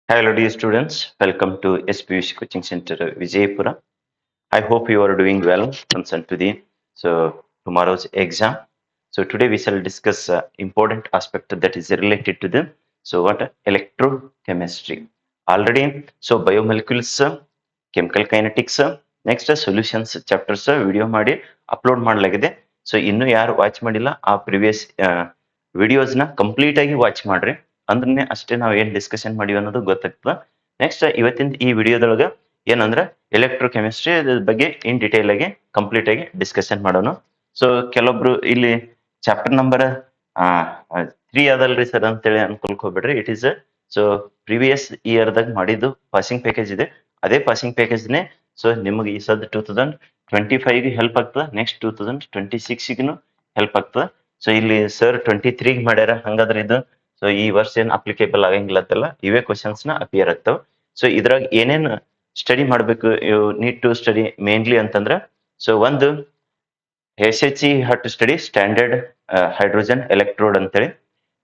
Hello, dear students. Welcome to SPUC Coaching Center, Vijaypura. I hope you are doing well concerned to the tomorrow's exam. So today we shall discuss important aspect that is related to the electrochemistry. Already biomolecules, chemical kinetics, next solutions chapters video ಮಾಡಿ upload ಮಾಡಲಾಗಿದೆ. So ಇನ್ನು ಯಾರು watch ಮಾಡಿಲ್ಲ ಆ previous ವಿಡಿಯೋಸ್ನ complete ಆಗಿ watch ಮಾಡ್ರಿ ಅಂದ್ರೆ ಅಷ್ಟೇ ನಾವು ಏನ್ ಡಿಸ್ಕಷನ್ ಮಾಡಿವಿ ಅನ್ನೋದು ಗೊತ್ತಾಗ್ತದ. ನೆಕ್ಸ್ಟ್ ಇವತ್ತಿನ ಈ ವಿಡಿಯೋದೊಳಗ ಏನಂದ್ರ ಎಲೆಕ್ಟ್ರೋಕೆಮಿಸ್ಟ್ರಿ ಬಗ್ಗೆ ಇನ್ ಡಿಟೇಲ್ ಆಗಿ ಕಂಪ್ಲೀಟ್ ಆಗಿ ಡಿಸ್ಕಷನ್ ಮಾಡೋಣ. ಸೊ ಕೆಲವೊಬ್ರು ಇಲ್ಲಿ ಚಾಪ್ಟರ್ ನಂಬರ್ 3 ಅದಲ್ರಿ ಸರ್ ಅಂತೇಳಿ ಅನ್ಕೊಳ್ಕೋಬೇಡ್ರಿ. It is so previous year ದಾಗ ಮಾಡಿದ್ದು ಪಾಸಿಂಗ್ ಪ್ಯಾಕೇಜ್ ಇದೆ. ಅದೇ ಪಾಸಿಂಗ್ ಪ್ಯಾಕೇಜ್ನೇ ಸೊ ನಿಮಗೆ ಈ ಸದ್ 2025 ಹೆಲ್ಪ್ ಆಗ್ತದ, ನೆಕ್ಸ್ಟ್ 2026 ಹೆಲ್ಪ್ ಆಗ್ತದ. ಸೊ ಇಲ್ಲಿ ಸರ್ 23 ಮಾಡ್ಯಾರ, ಹಂಗಾದ್ರೆ ಇದು ಸೊ ಈ ವರ್ಷ ಏನ್ ಅಪ್ಲಿಕೇಬಲ್ ಆಗಂಗಿಲ್ಲ ಅಂತಲ್ಲ, ಇವೇ ಕ್ವಶನ್ಸ್ ನ ಅಪಿಯರ್ ಆಗ್ತಾವ. ಸೊ ಇದ್ರಾಗ ಏನೇನ್ ಸ್ಟಡಿ ಮಾಡ್ಬೇಕು, you need to study mainly ಅಂತಂದ್ರ ಸೊ ಒಂದು SHE have to study standard hydrogen electrode ಅಂತೇಳಿ.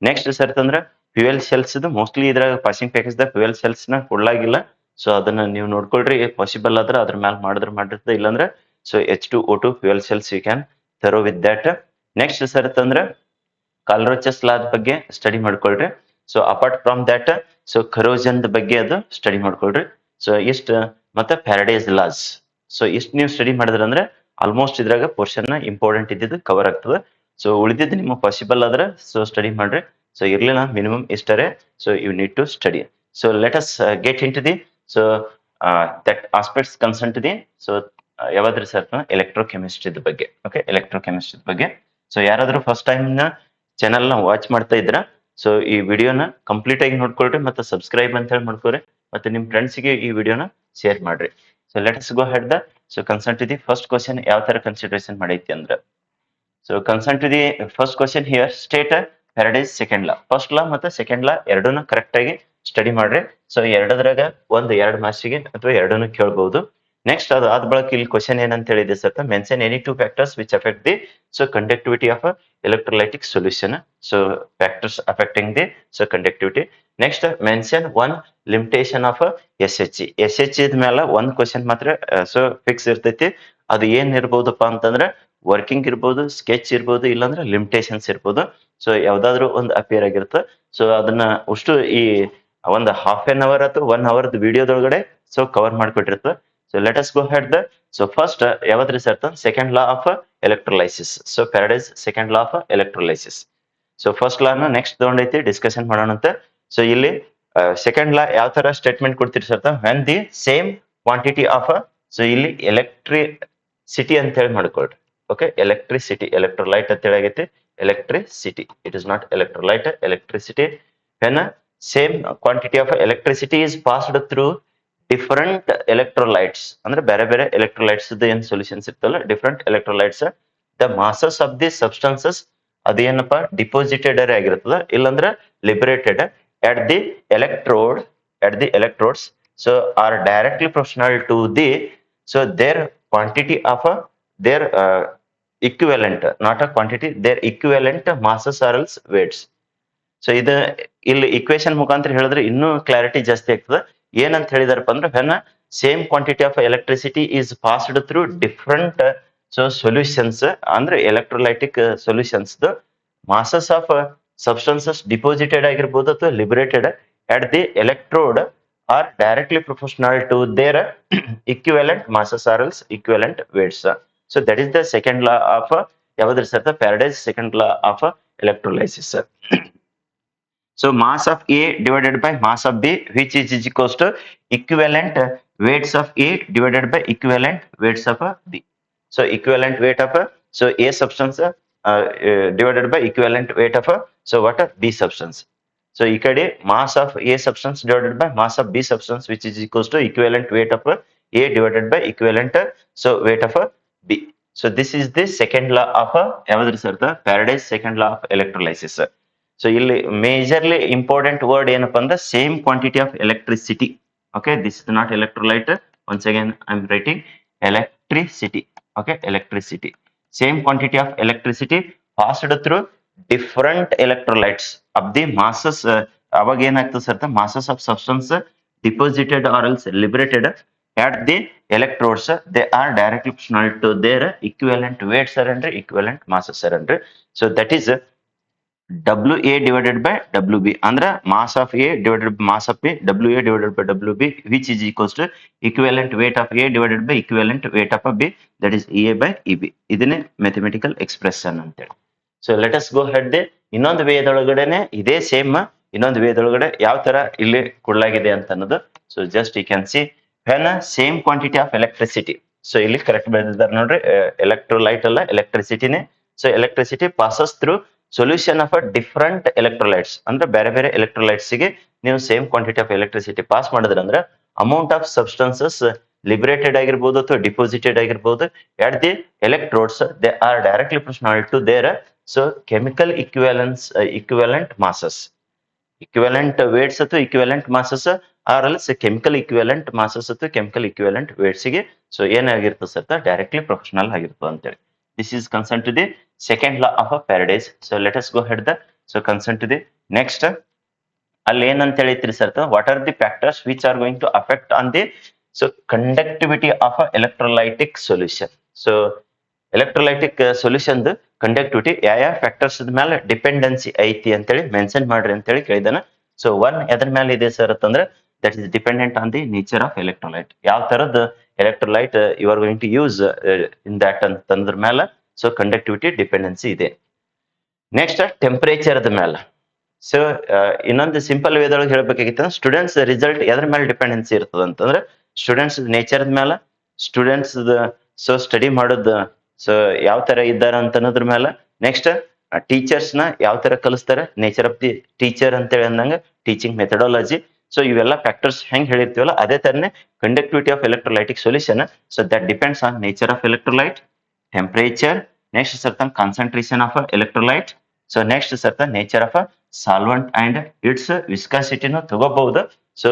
ನೆಕ್ಸ್ಟ್ ಸರ್ ತಂದ್ರ ಫ್ಯೂಯಲ್ ಸೆಲ್ಸ್ ಮೋಸ್ಟ್ಲಿ ಇದ್ರಾಗ passing package the fuel cells ನ ಕೊಡ್ಲಾಗಿಲ್ಲ. ಸೊ ಅದನ್ನ ನೀವು ನೋಡ್ಕೊಳ್ರಿ, ಪಾಸಿಬಲ್ ಆದ್ರ ಅದ್ರ ಮ್ಯಾಲ ಮಾಡಿರ್ತದೆ, ಇಲ್ಲಾಂದ್ರೆ so H2O2 fuel cells you can thorough with that. Next sir ತಂದ್ರ ಕಾಲ್ರೋಚಸ್ ಲಾದ ಬಗ್ಗೆ ಸ್ಟಡಿ ಮಾಡ್ಕೊಳ್ರಿ. So apart from that so corrosion ಬಗ್ಗೆ ಅದು ಸ್ಟಡಿ ಮಾಡ್ಕೊಳ್ರಿ. ಸೊ ಇಷ್ಟ ಮತ್ತೆ ಫ್ಯಾರಡೇಸ್ ಲಾಸ್. ಸೊ ಇಷ್ಟು ನೀವು ಸ್ಟಡಿ ಮಾಡಿದ್ರ ಅಂದ್ರೆ ಆಲ್ಮೋಸ್ಟ್ ಇದ್ರಾಗ ಪೋರ್ಷನ್ ಇಂಪಾರ್ಟೆಂಟ್ ಇದ್ದಿದ್ದು ಕವರ್ ಆಗ್ತದೆ. ಸೊ ಉಳಿದಿದ್ದು ನಿಮಗೆ ಪಾಸಿಬಲ್ ಆದ್ರೆ ಸೊ ಸ್ಟಡಿ ಮಾಡ್ರಿ. ಸೊ ಇರ್ಲಿಲ್ಲ ಮಿನಿಮಮ್ ಇಷ್ಟರೇ. So you need to study. So let us get in to the so that aspects concern to the so ಯಾವ್ದ್ರಿ ಸರ್ ಎಲೆಕ್ಟ್ರೋಕೆಮಿಸ್ಟ್ರಿ ಬಗ್ಗೆ. ಓಕೆ, ಎಲೆಕ್ಟ್ರೋಕೆಮಿಸ್ಟ್ರಿ ಬಗ್ಗೆ ಸೊ ಯಾರಾದ್ರೂ ಫಸ್ಟ್ ಟೈಮ್ ಚಾನಲ್ ನ watch ಮಾಡ್ತಾ ಇದ್ರ ಸೊ ಈ ವಿಡಿಯೋನ ಕಂಪ್ಲೀಟ್ ಆಗಿ ನೋಡ್ಕೊಳ್ರಿ, ಮತ್ತೆ ಸಬ್ಸ್ಕ್ರೈಬ್ ಅಂತ ಹೇಳಿ ಮಾಡ್ಕೊರಿ, ಮತ್ತೆ ನಿಮ್ ಫ್ರೆಂಡ್ಸ್ ಗೆ ಈ ವಿಡಿಯೋನ ಶೇರ್ ಮಾಡ್ರಿ. So let's go head the so concern to the first question ಯಾವ ತರ ಕನ್ಸಿಡರೇಷನ್ ಮಾಡೈತಿ ಅಂದ್ರ so concern to the first question here state Faraday's second law. First law ಮತ್ತೆ ಸೆಕೆಂಡ್ ಲಾ ಎರಡೂನು ಕರೆಕ್ಟ್ ಆಗಿ ಸ್ಟಡಿ ಮಾಡ್ರಿ. ಸೊ ಎರಡದ್ರಾಗ ಒಂದು 2 ಮಾರ್ಕ್ಸಿಗೆ ಅಥವಾ ಎರಡೂನು ಕೇಳಬಹುದು. ನೆಕ್ಸ್ಟ್ ಅದು ಆದ ಬಳಕ ಇಲ್ಲಿ ಕ್ವಶನ್ ಏನಂತ ಹೇಳಿದೆ sir, mention any 2 factors which affect the so conductivity of electrolytic solution. So factors affecting the so conductivity. Next mention one limitation of SHE. SHE ಮೇಲೆ ಒಂದು ಕ್ವಶನ್ ಮಾತ್ರ ಸೊ ಫಿಕ್ಸ್ ಇರ್ತೈತಿ. ಅದು ಏನ್ ಇರ್ಬೋದಪ್ಪ ಅಂತಂದ್ರೆ ವರ್ಕಿಂಗ್ ಇರ್ಬೋದು, ಸ್ಕೆಚ್ ಇರ್ಬೋದು, ಇಲ್ಲಾಂದ್ರೆ ಲಿಮಿಟೇಷನ್ಸ್ ಇರ್ಬೋದು. ಸೊ ಯಾವ್ದಾದ್ರು ಒಂದು ಅಪಿಯರ್ ಆಗಿರುತ್ತೆ. ಸೊ ಅದನ್ನ ಅಷ್ಟು ಈ ಒಂದು ಹಾಫ್ ಎನ್ ಅವರ್ ಅಥವಾ 1 ಅವರ್ ವಿಡಿಯೋದೊಳಗಡೆ ಸೊ ಕವರ್ ಮಾಡ್ಕೊಟ್ಟಿರ್ತದೆ. So let us go ahead. So first ಯಾವದ್ರಿ sir second law of electrolysis. So Faraday's second law of electrolysis. So first ಲಾನ ನೆಕ್ಸ್ಟ್ ತಗೊಂಡೈತಿ ಡಿಸ್ಕಷನ್ ಮಾಡೋಣಂತೆ. ಸೊ ಇಲ್ಲಿ ಸೆಕೆಂಡ್ ಲಾ ಯಾವ ತರ ಸ್ಟೇಟ್ಮೆಂಟ್ ಕೊಡ್ತೀರಿ sir, when the same quantity of so ಇಲ್ಲಿ electricity ಅಂತ ಹೇಳಿ ಮಾಡ್ಕೊಳ್ರಿ. ಓಕೆ, ಎಲೆಕ್ಟ್ರಿಸಿಟಿ, ಎಲೆಕ್ಟ್ರೋಲೈಟ್ ಅಂತ ಹೇಳಿ ಆಗೈತಿ electricity. It is not electrolyte, electricity. When same quantity of electricity is passed through different electrolytes ಅಂದ್ರೆ ಬೇರೆ ಬೇರೆ ಎಲೆಕ್ಟ್ರೋಲೈಟ್ಸ್ ಏನ್ ಸೊಲ್ಯೂಷನ್ಸ್ ಇರ್ತಲ್ಲ, different electrolytes, the masses of the substances ಅದೇನಪ್ಪ ಡಿಪಾಸಿಟೆಡ್ ಆಗಿರ್ತದ, ಇಲ್ಲಾಂದ್ರೆ liberated at the electrode, at the electrodes, so are directly proportional to the so their quantity of their equivalent, not a quantity, their equivalent masses or else weights. So ಇದು ಇಲ್ಲಿ equation ಮುಖಾಂತರ ಹೇಳಿದ್ರೆ ಇನ್ನೂ clarity ಜಾಸ್ತಿ ಆಗ್ತದೆ. ಏನಂತ ಹೇಳಿದಾರಪ್ಪ ಅಂದ್ರೆ when same quantity of electricity is passed through different so solutions ಅಂದ್ರೆ electrolytic solutions masses of substances deposited ಆಗಿರ್ಬೋದು ಅಥವಾ liberated at the electrode are directly proportional to their equivalent masses or else equivalent weights. So that is the second law of ಯಾವ್ದ್ರಿ sir Faraday's second law of electrolysis. So mass of A divided by mass of B, which is equals to equivalent weights of A divided by equivalent weights of B. So equivalent weight of so A substance divided by equivalent weight of so what B substance. So ikade mass of A substance divided by mass of B substance, which is equals to equivalent weight of A divided by equivalent so weight of B. So this is the second law of ಯಾವ್ದ್ರಿ sir Faraday's second law of electrolysis. So ಇಲ್ಲಿ majorly important word ಏನಪ್ಪಾ ಅಂದ್ರೆ same quantity of electricity. Okay, this is not electrolyte. Once again I am writing electricity. Okay, electricity, same quantity of electricity passed through different electrolytes of the masses ಅವಾಗ ಏನಾಗ್ತದೆ sir masses of substance deposited or else liberated at the electrodes they are directly proportional to their equivalent weights sir and equivalent masses sir and so that is WA divided by WB ಅಂದ್ರೆ mass of A divided by mass of B WA divided by WB which is equals to equivalent weight of A divided by equivalent weight of B that is EA by EB ಇದನ್ನೇ mathematical expression ಅಂತೇಳಿ so let us go head ಇನ್ನೊಂದು ವೇದೊಳಗಡೆನೆ ಇದೇ same ಇನ್ನೊಂದು ವೇದೊಳಗಡೆ ಯಾವ ತರ ಇಲ್ಲಿ ಕೊಡಲಾಗಿದೆ ಅಂತ ಅನ್ನೋದು so just you can see when same quantity of electricity so ಇಲ್ಲಿ ಕರೆಕ್ಟ್ ಬರೆದಿದ್ದಾರೆ ನೋಡ್ರಿ ಎಲೆಕ್ಟ್ರೋಲೈಟ್ ಅಲ್ಲ ಎಲೆಕ್ಟ್ರಿಸಿಟಿನೇ so electricity passes through solution of a different electrolytes ಅಂದ್ರೆ ಬೇರೆ ಬೇರೆ ಎಲೆಕ್ಟ್ರೋಲೈಟ್ಸ್ ಗೆ ನೀವು same quantity of electricity pass ಮಾಡಿದ್ರೆ ಅಂದ್ರೆ ಅಮೌಂಟ್ ಆಫ್ ಸಬ್ಸ್ಟೆನ್ಸಸ್ ಲಿಬರೇಟೆಡ್ ಆಗಿರ್ಬೋದು ಅಥವಾ ಡಿಪಾಸಿಟೆಡ್ ಆಗಿರ್ಬೋದು at the electrodes they are directly proportional to their so chemical equivalent masses equivalent weights ಅಥವಾ equivalent masses or else chemical equivalent masses ಅಥವಾ chemical equivalent weights ಗೆ so ಏನಾಗಿರ್ತದೆ sir directly proportional ಆಗಿರ್ತದೆ ಅಂತೇಳಿ this is concerned to the second law of Faraday's so let us go ahead so concerned to the next ಅಲ್ಲಿ ಏನಂತ ಹೇಳಿತ್ರಿ sir what are the factors which are going to affect on the so conductivity of a electrolytic solution so electrolytic solution conductivity ಯಾವ factors ಮೇಲೆ dependency ಐತಿ ಅಂತೇಳಿ mention ಮಾಡ್ರಿ ಅಂತೇಳಿ ಕೇಳಿದಾನ so one ಎದ್ರ ಮೇಲೆ ಇದೆ ಸರ್ ಅಂತಂದ್ರೆ that is dependent on the nature of electrolyte ಯಾವ ತರದ electrolyte you are going to use in that ಅಂತಂದ್ರ ಮೇಲೆ ಸೊ ಕಂಡಕ್ಟಿವಿಟಿ ಡಿಪೆಂಡೆನ್ಸಿ ಇದೆ ನೆಕ್ಸ್ಟ್ ಟೆಂಪರೇಚರ್ ಮೇಲೆ ಸೊ ಇನ್ನೊಂದು ಸಿಂಪಲ್ ವೇದೊಳಗೆ ಹೇಳ್ಬೇಕಾಗಿತ್ತು ಸ್ಟೂಡೆಂಟ್ಸ್ ರಿಸಲ್ಟ್ ಎದ್ರ ಮೇಲೆ ಡಿಪೆಂಡೆನ್ಸಿ ಇರ್ತದ ಅಂತಂದ್ರೆ ಸ್ಟೂಡೆಂಟ್ಸ್ ನೇಚರ್ ಮೇಲೆ ಸ್ಟೂಡೆಂಟ್ಸ್ ಸೊ ಸ್ಟಡಿ ಮಾಡೋದು ಸೊ ಯಾವ ತರ ಇದ್ದಾರ ಅಂತ ಅನ್ನೋದ್ರ ಮೇಲೆ ನೆಕ್ಸ್ಟ್ ಟೀಚರ್ಸ್ ನ ಯಾವ ತರ ಕಲಿಸ್ತಾರೆ ನೇಚರ್ ಆಫ್ ದಿ ಟೀಚರ್ ಅಂತೇಳಿ ಅಂದಂಗ ಟೀಚಿಂಗ್ ಮೆಥಡಾಲಜಿ ಸೊ ಇವೆಲ್ಲ ಫ್ಯಾಕ್ಟರ್ಸ್ ಹೆಂಗ್ ಹೇಳಿರ್ತೀವಲ್ಲ ಅದೇ ತರನೇ conductivity of electrolytic solution so that depends on nature of electrolyte temperature next certain concentration of electrolyte so next certain nature of solvent and its ವಿಸ್ಕಾಸಿಟಿನೂ ತಗೋಬಹುದು so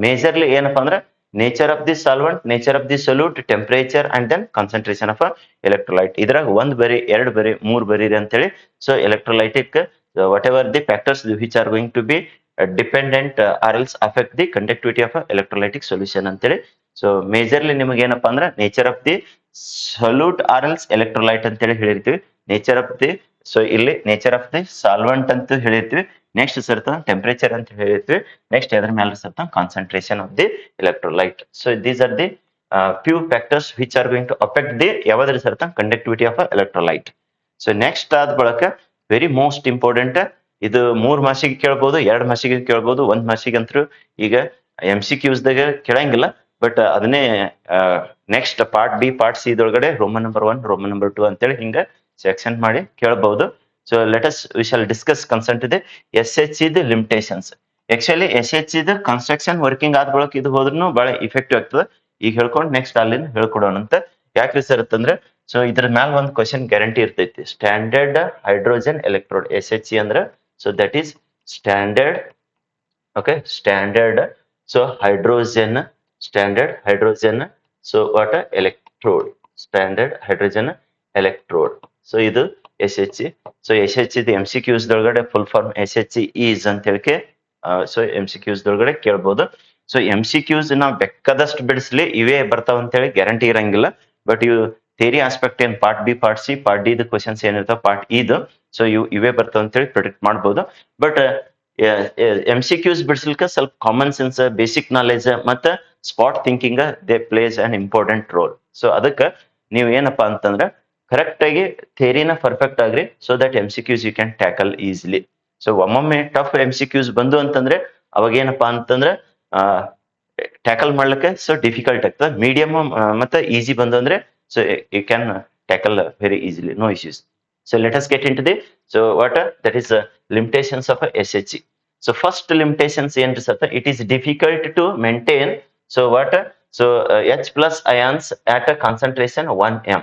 majorly ಏನಪ್ಪಾ ಅಂದ್ರೆ nature of the solvent nature of the solute temperature and then concentration of electrolyte ಇದ್ರಾಗ ಒಂದ್ ಬರಿ ಎರಡ್ ಬರಿ ಮೂರ್ ಬರೀರಿ ಅಂತೇಳಿ so electrolytic whatever the factors which are going to be dependent or else affect the conductivity of electrolytic solution ಅಂತೇಳಿ so majorly ನಿಮಗೆ ಏನಪ್ಪಾ ಅಂದ್ರೆ nature of the solute or else electrolyte ಅಂತೇಳಿ ಹೇಳಿರ್ತೀವಿ ನೇಚರ್ ಆಫ್ ದಿ ಸೊ ಇಲ್ಲಿ nature of the solvent ಅಂತ ಹೇಳಿರ್ತೀವಿ next ಸರ್ತ temperature ಅಂತ ಹೇಳಿರ್ತೀವಿ ನೆಕ್ಸ್ಟ್ ಅದ್ರ ಮೇಲೆ ಸರ್ತ concentration of the electrolyte so these are the few factors which are going to affect the ಯಾವ್ದ್ರ ಸರ್ತ conductivity of electrolyte so next ಆದ ಬಳಕ ವೆರಿ ಮೋಸ್ಟ್ ಇಂಪಾರ್ಟೆಂಟ್ ಇದು 3 ಮಾರ್ಕ್ಸಿಗೆ ಕೇಳ್ಬೋದು 2 ಮಾರ್ಕ್ಸಿಗೆ ಕೇಳ್ಬೋದು 1 ಮಾರ್ಕ್ಸಿಗೆ ಅಂತೂ ಈಗ MCQs ದಾಗ ಕೇಳಂಗಿಲ್ಲ ಬಟ್ ಅದನ್ನೇ next part B part C ಇದೊಳಗಡೆ ರೋಮನ್ ನಂಬರ್ 1 ರೋಮನ್ ನಂಬರ್ 2 ಅಂತೇಳಿ ಹಿಂಗ ಸೆಕ್ಷನ್ ಮಾಡಿ ಕೇಳಬಹುದು so let us we shall discuss concern to the SHC ದ ಲಿಮಿಟೇಷನ್ಸ್ ಆಕ್ಚುಲಿ SHC ದ ಕನ್ಸ್ಟ್ರಕ್ಷನ್ ವರ್ಕಿಂಗ್ ಆದ ಬಳಕ ಇದು ಹೋದ್ರೂ ಬಹಳ ಇಫೆಕ್ಟಿವ್ ಆಗ್ತದೆ ಈಗ ಹೇಳ್ಕೊಂಡು ನೆಕ್ಸ್ಟ್ ಅಲ್ಲಿಂದ ಹೇಳ್ಕೊಡೋಣ ಅಂತ ಯಾಕೆ ಸರ್ ಅಂತಂದ್ರೆ ಸೊ ಇದ್ರ ಮ್ಯಾಲ ಒಂದು ಕ್ವಶನ್ ಗ್ಯಾರಂಟಿ ಇರ್ತೈತಿ ಸ್ಟ್ಯಾಂಡರ್ಡ್ ಹೈಡ್ರೋಜನ್ ಎಲೆಕ್ಟ್ರೋಡ್ SHC ಅಂದ್ರೆ so that is standard okay standard so hydrogen so what electrode standard hydrogen electrode so ಇದು SHC ಸೊ SHC MCQs ದೊಳಗಡೆ ಫುಲ್ ಫಾರ್ಮ್ SHC ಈಸ್ ಅಂತ ಹೇಳಿಕೆ ಸೊ MCQs ದೊಳಗಡೆ ಕೇಳ್ಬೋದು so MCQs ನಾವು ಬೇಕಾದಷ್ಟು ಬಿಡಿಸ್ಲಿ ಇವೇ ಬರ್ತಾವ ಅಂತ ಹೇಳಿ ಗ್ಯಾರಂಟಿ ಇರಂಗಿಲ್ಲ ಬಟ್ ಇವು ಥಿಯರಿ ಆಸ್ಪೆಕ್ಟ್ ಏನ್ part B part C part D questions ಏನಿರ್ತಾವ ಪಾರ್ಟ್ ಇದು ಸೊ ಇವೇ ಬರ್ತಾವ ಅಂತ ಹೇಳಿ ಪ್ರಿಡಿಕ್ಟ್ ಮಾಡ್ಬೋದು ಬಟ್ MCQs ಬಿಡಿಸ್ಲಿಕ್ಕೆ ಸ್ವಲ್ಪ ಕಾಮನ್ ಸೆನ್ಸ್ ಬೇಸಿಕ್ ನಾಲೆಜ್ ಮತ್ತೆ spot thinking they play an important role so ಅದಕ್ಕೆ ನೀವು ಏನಪ್ಪಾ ಅಂತಂದ್ರೆ ಕರೆಕ್ಟ್ ಆಗಿ ಥಿಯರಿನ ಪರ್ಫೆಕ್ಟ್ ಆಗ್ರಿ so that MCQs you can tackle easily so ಒಮ್ಮೊಮ್ಮೆ ಟಫ್ MCQs ಬಂದು ಅಂತಂದ್ರೆ ಅವಾಗ ಏನಪ್ಪಾ ಅಂತಂದ್ರೆ ಟ್ಯಾಕಲ್ ಮಾಡ್ಲಿಕ್ಕೆ ಸೊ ಡಿಫಿಕಲ್ಟ್ ಆಗ್ತದೆ ಮೀಡಿಯಂ ಮತ್ತೆ ಈಸಿ ಬಂದು ಅಂದ್ರೆ so you can tackle very easily no issues so let us get in to the so what that is limitations of SHC so first limitations ಏನ್ರಿ ಸತ್ತ it is difficult to maintain so what so H plus ions at a concentration 1m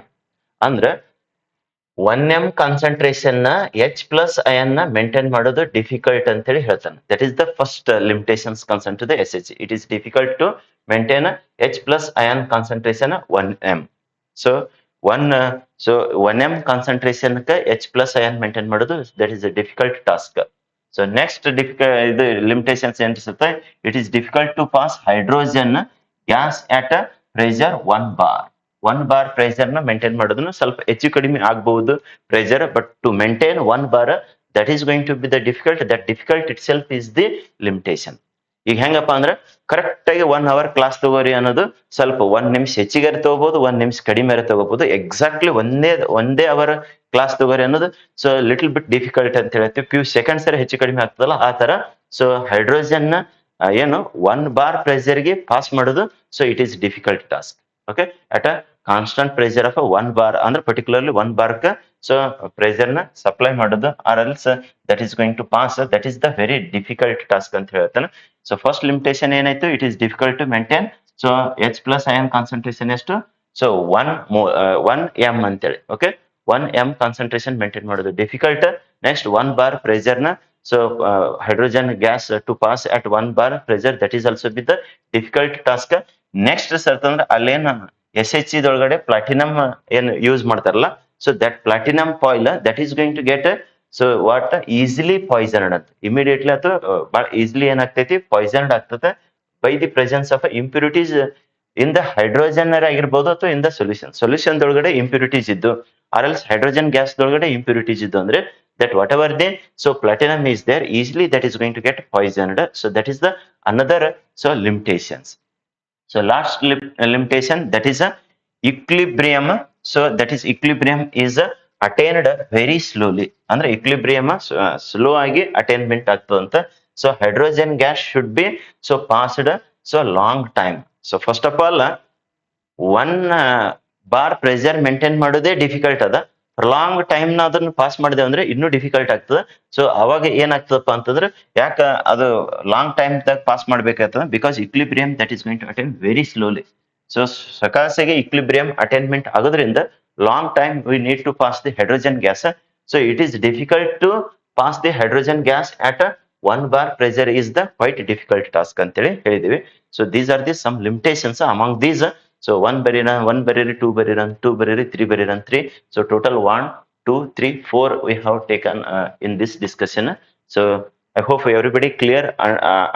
ಅಂದ್ರೆ 1m concentration ನ H plus ion ನ maintain ಮಾಡೋದು difficult ಅಂತ ಹೇಳಿ ಹೇಳ್ತಾನೆ that is the first limitations concern to the SHC it is difficult to maintain H plus ion concentration 1m so 1m concentration H plus ion maintain ಮಾಡೋದು that is a difficult task so next ಇದು limitations ಏನ್ ಇರುತ್ತೆ, it is difficult to pass hydrogen gas at a pressure 1 bar. 1 bar pressure ನ maintain ಮಾಡೋದನ್ನು ಸ್ವಲ್ಪ ಹೆಚ್ಚು ಕಡಿಮೆ ಆಗಬಹುದು pressure, but to maintain 1 bar that is going to be the difficult. That difficult itself is the limitation. ಈಗ ಹೆಂಗಪ್ಪ ಅಂದ್ರೆ correct ಆಗಿ 1 ಅವರ್ ಕ್ಲಾಸ್ ತಗೋರಿ ಅನ್ನೋದು ಸ್ವಲ್ಪ 1 ನಿಮಿಷ ಹೆಚ್ಚಿಗೆ ತಗೋಬಹುದು, 1 ನಿಮಿಷ ಕಡಿಮೆ ತಗೋಬಹುದು. ಎಕ್ಸಾಕ್ಟ್ಲಿ ಒಂದೇ ಅವರ್ ಕ್ಲಾಸ್ ತಗೋರಿ ಅನ್ನೋದು ಸೊ ಲಿಟಲ್ ಬಿಟ್ ಡಿಫಿಕಲ್ಟ್ ಅಂತ ಹೇಳ್ತೀವಿ. ಫ್ಯೂ ಸೆಕೆಂಡ್ಸ್ ಹೆಚ್ಚು ಕಡಿಮೆ ಆಗ್ತದಲ್ಲ ಆ ತರ. ಸೊ ಹೈಡ್ರೋಜನ್ ಏನು 1 ಬಾರ್ ಪ್ರೆಷರ್ಗೆ ಪಾಸ್ ಮಾಡೋದು, so it is difficult task. Okay, at a constant pressure of 1 bar ಅಂದ್ರೆ ಪರ್ಟಿಕ್ಯುಲರ್ಲಿ 1 ಬಾರ್ಕ್ ಸೊ ಪ್ರೆಷರ್ ನ ಸಪ್ಲೈ ಮಾಡೋದು, or else that is going to pass, that is the very difficult task ಅಂತ ಹೇಳ್ತಾನೆ. So first limitation ಏನಾಯ್ತು, it is difficult to maintain. So H plus ion concentration ಎಷ್ಟು, so 1 m ಅಂತೇಳಿ. Okay, 1 m concentration maintain ಮಾಡೋದು difficult. Next 1 bar pressure ನ so hydrogen gas to pass at 1 bar pressure, that is also be the difficult task. Next ಅಂತಂದ್ರೆ ಅಲ್ಲೇನ SHC ದೊಳಗಡೆ platinum ಏನ್ use ಮಾಡ್ತಾರಲ್ಲ, so that platinum foil that is going to get so what easily poisoned ಅಂತ immediately ಅಥವಾ ಬಹಳ easily ಏನಾಗ್ತೈತಿ poisoned ಆಗ್ತದೆ by the presence of impurities in the hydrogen ಆಗಿರ್ಬೋದು ಅಥವಾ ಇನ್ ದ ಸೊಲ್ಯೂಷನ್ ದೊಳಗಡೆ ಇಂಪ್ಯೂರಿಟೀಸ್ ಇದ್ದು, ಆರ್ ಎಲ್ಸ್ ಹೈಡ್ರೋಜನ್ ಗ್ಯಾಸ್ ದೊಳಗಡೆ ಇಂಪ್ಯೂರಿಟೀಸ್ ಇದ್ದು ಅಂದ್ರೆ that whatever they so platinum is there easily that is going to get poisoned. So that is the another so limitations. So last limitation, that is a equilibrium. So that is equilibrium is attained very slowly. ಅಂದ್ರೆ equilibrium slow ಆಗಿ attainment ಆಗ್ತದಂತ. So hydrogen gas should be so passed so long time. So first of all 1 bar pressure maintain ಮಾಡೋದೇ difficult ಅದ. Long time ನ ಅದನ್ನ pass ಮಾಡಿದೆ ಅಂದ್ರೆ ಇನ್ನೂ ಡಿಫಿಕಲ್ಟ್ ಆಗ್ತದೆ. ಸೊ ಅವಾಗ ಏನಾಗ್ತದಪ್ಪ ಅಂತಂದ್ರೆ ಯಾಕ ಅದು ಲಾಂಗ್ ಟೈಮ್ ದಾಗ ಪಾಸ್ ಮಾಡ್ಬೇಕಾಗ್ತದ, because equilibrium that is going to attain very slowly. So ಸಕಾಸೆಗೆ ಇಕ್ಲಿಬ್ರಿಯಂ ಅಟೈನ್ಮೆಂಟ್ ಆಗೋದ್ರಿಂದ long time we need to pass the hydrogen gas. So it is difficult to pass the hydrogen gas at 1 bar pressure is the quite difficult task ಅಂತೇಳಿ ಹೇಳಿದೀವಿ. So these are the some limitations among these. So 1 barrier, 2 barrier, 2 barrier, 3 barrier, 3. So total 1, 2, 3, 4 we have taken in this discussion. So I hope everybody clear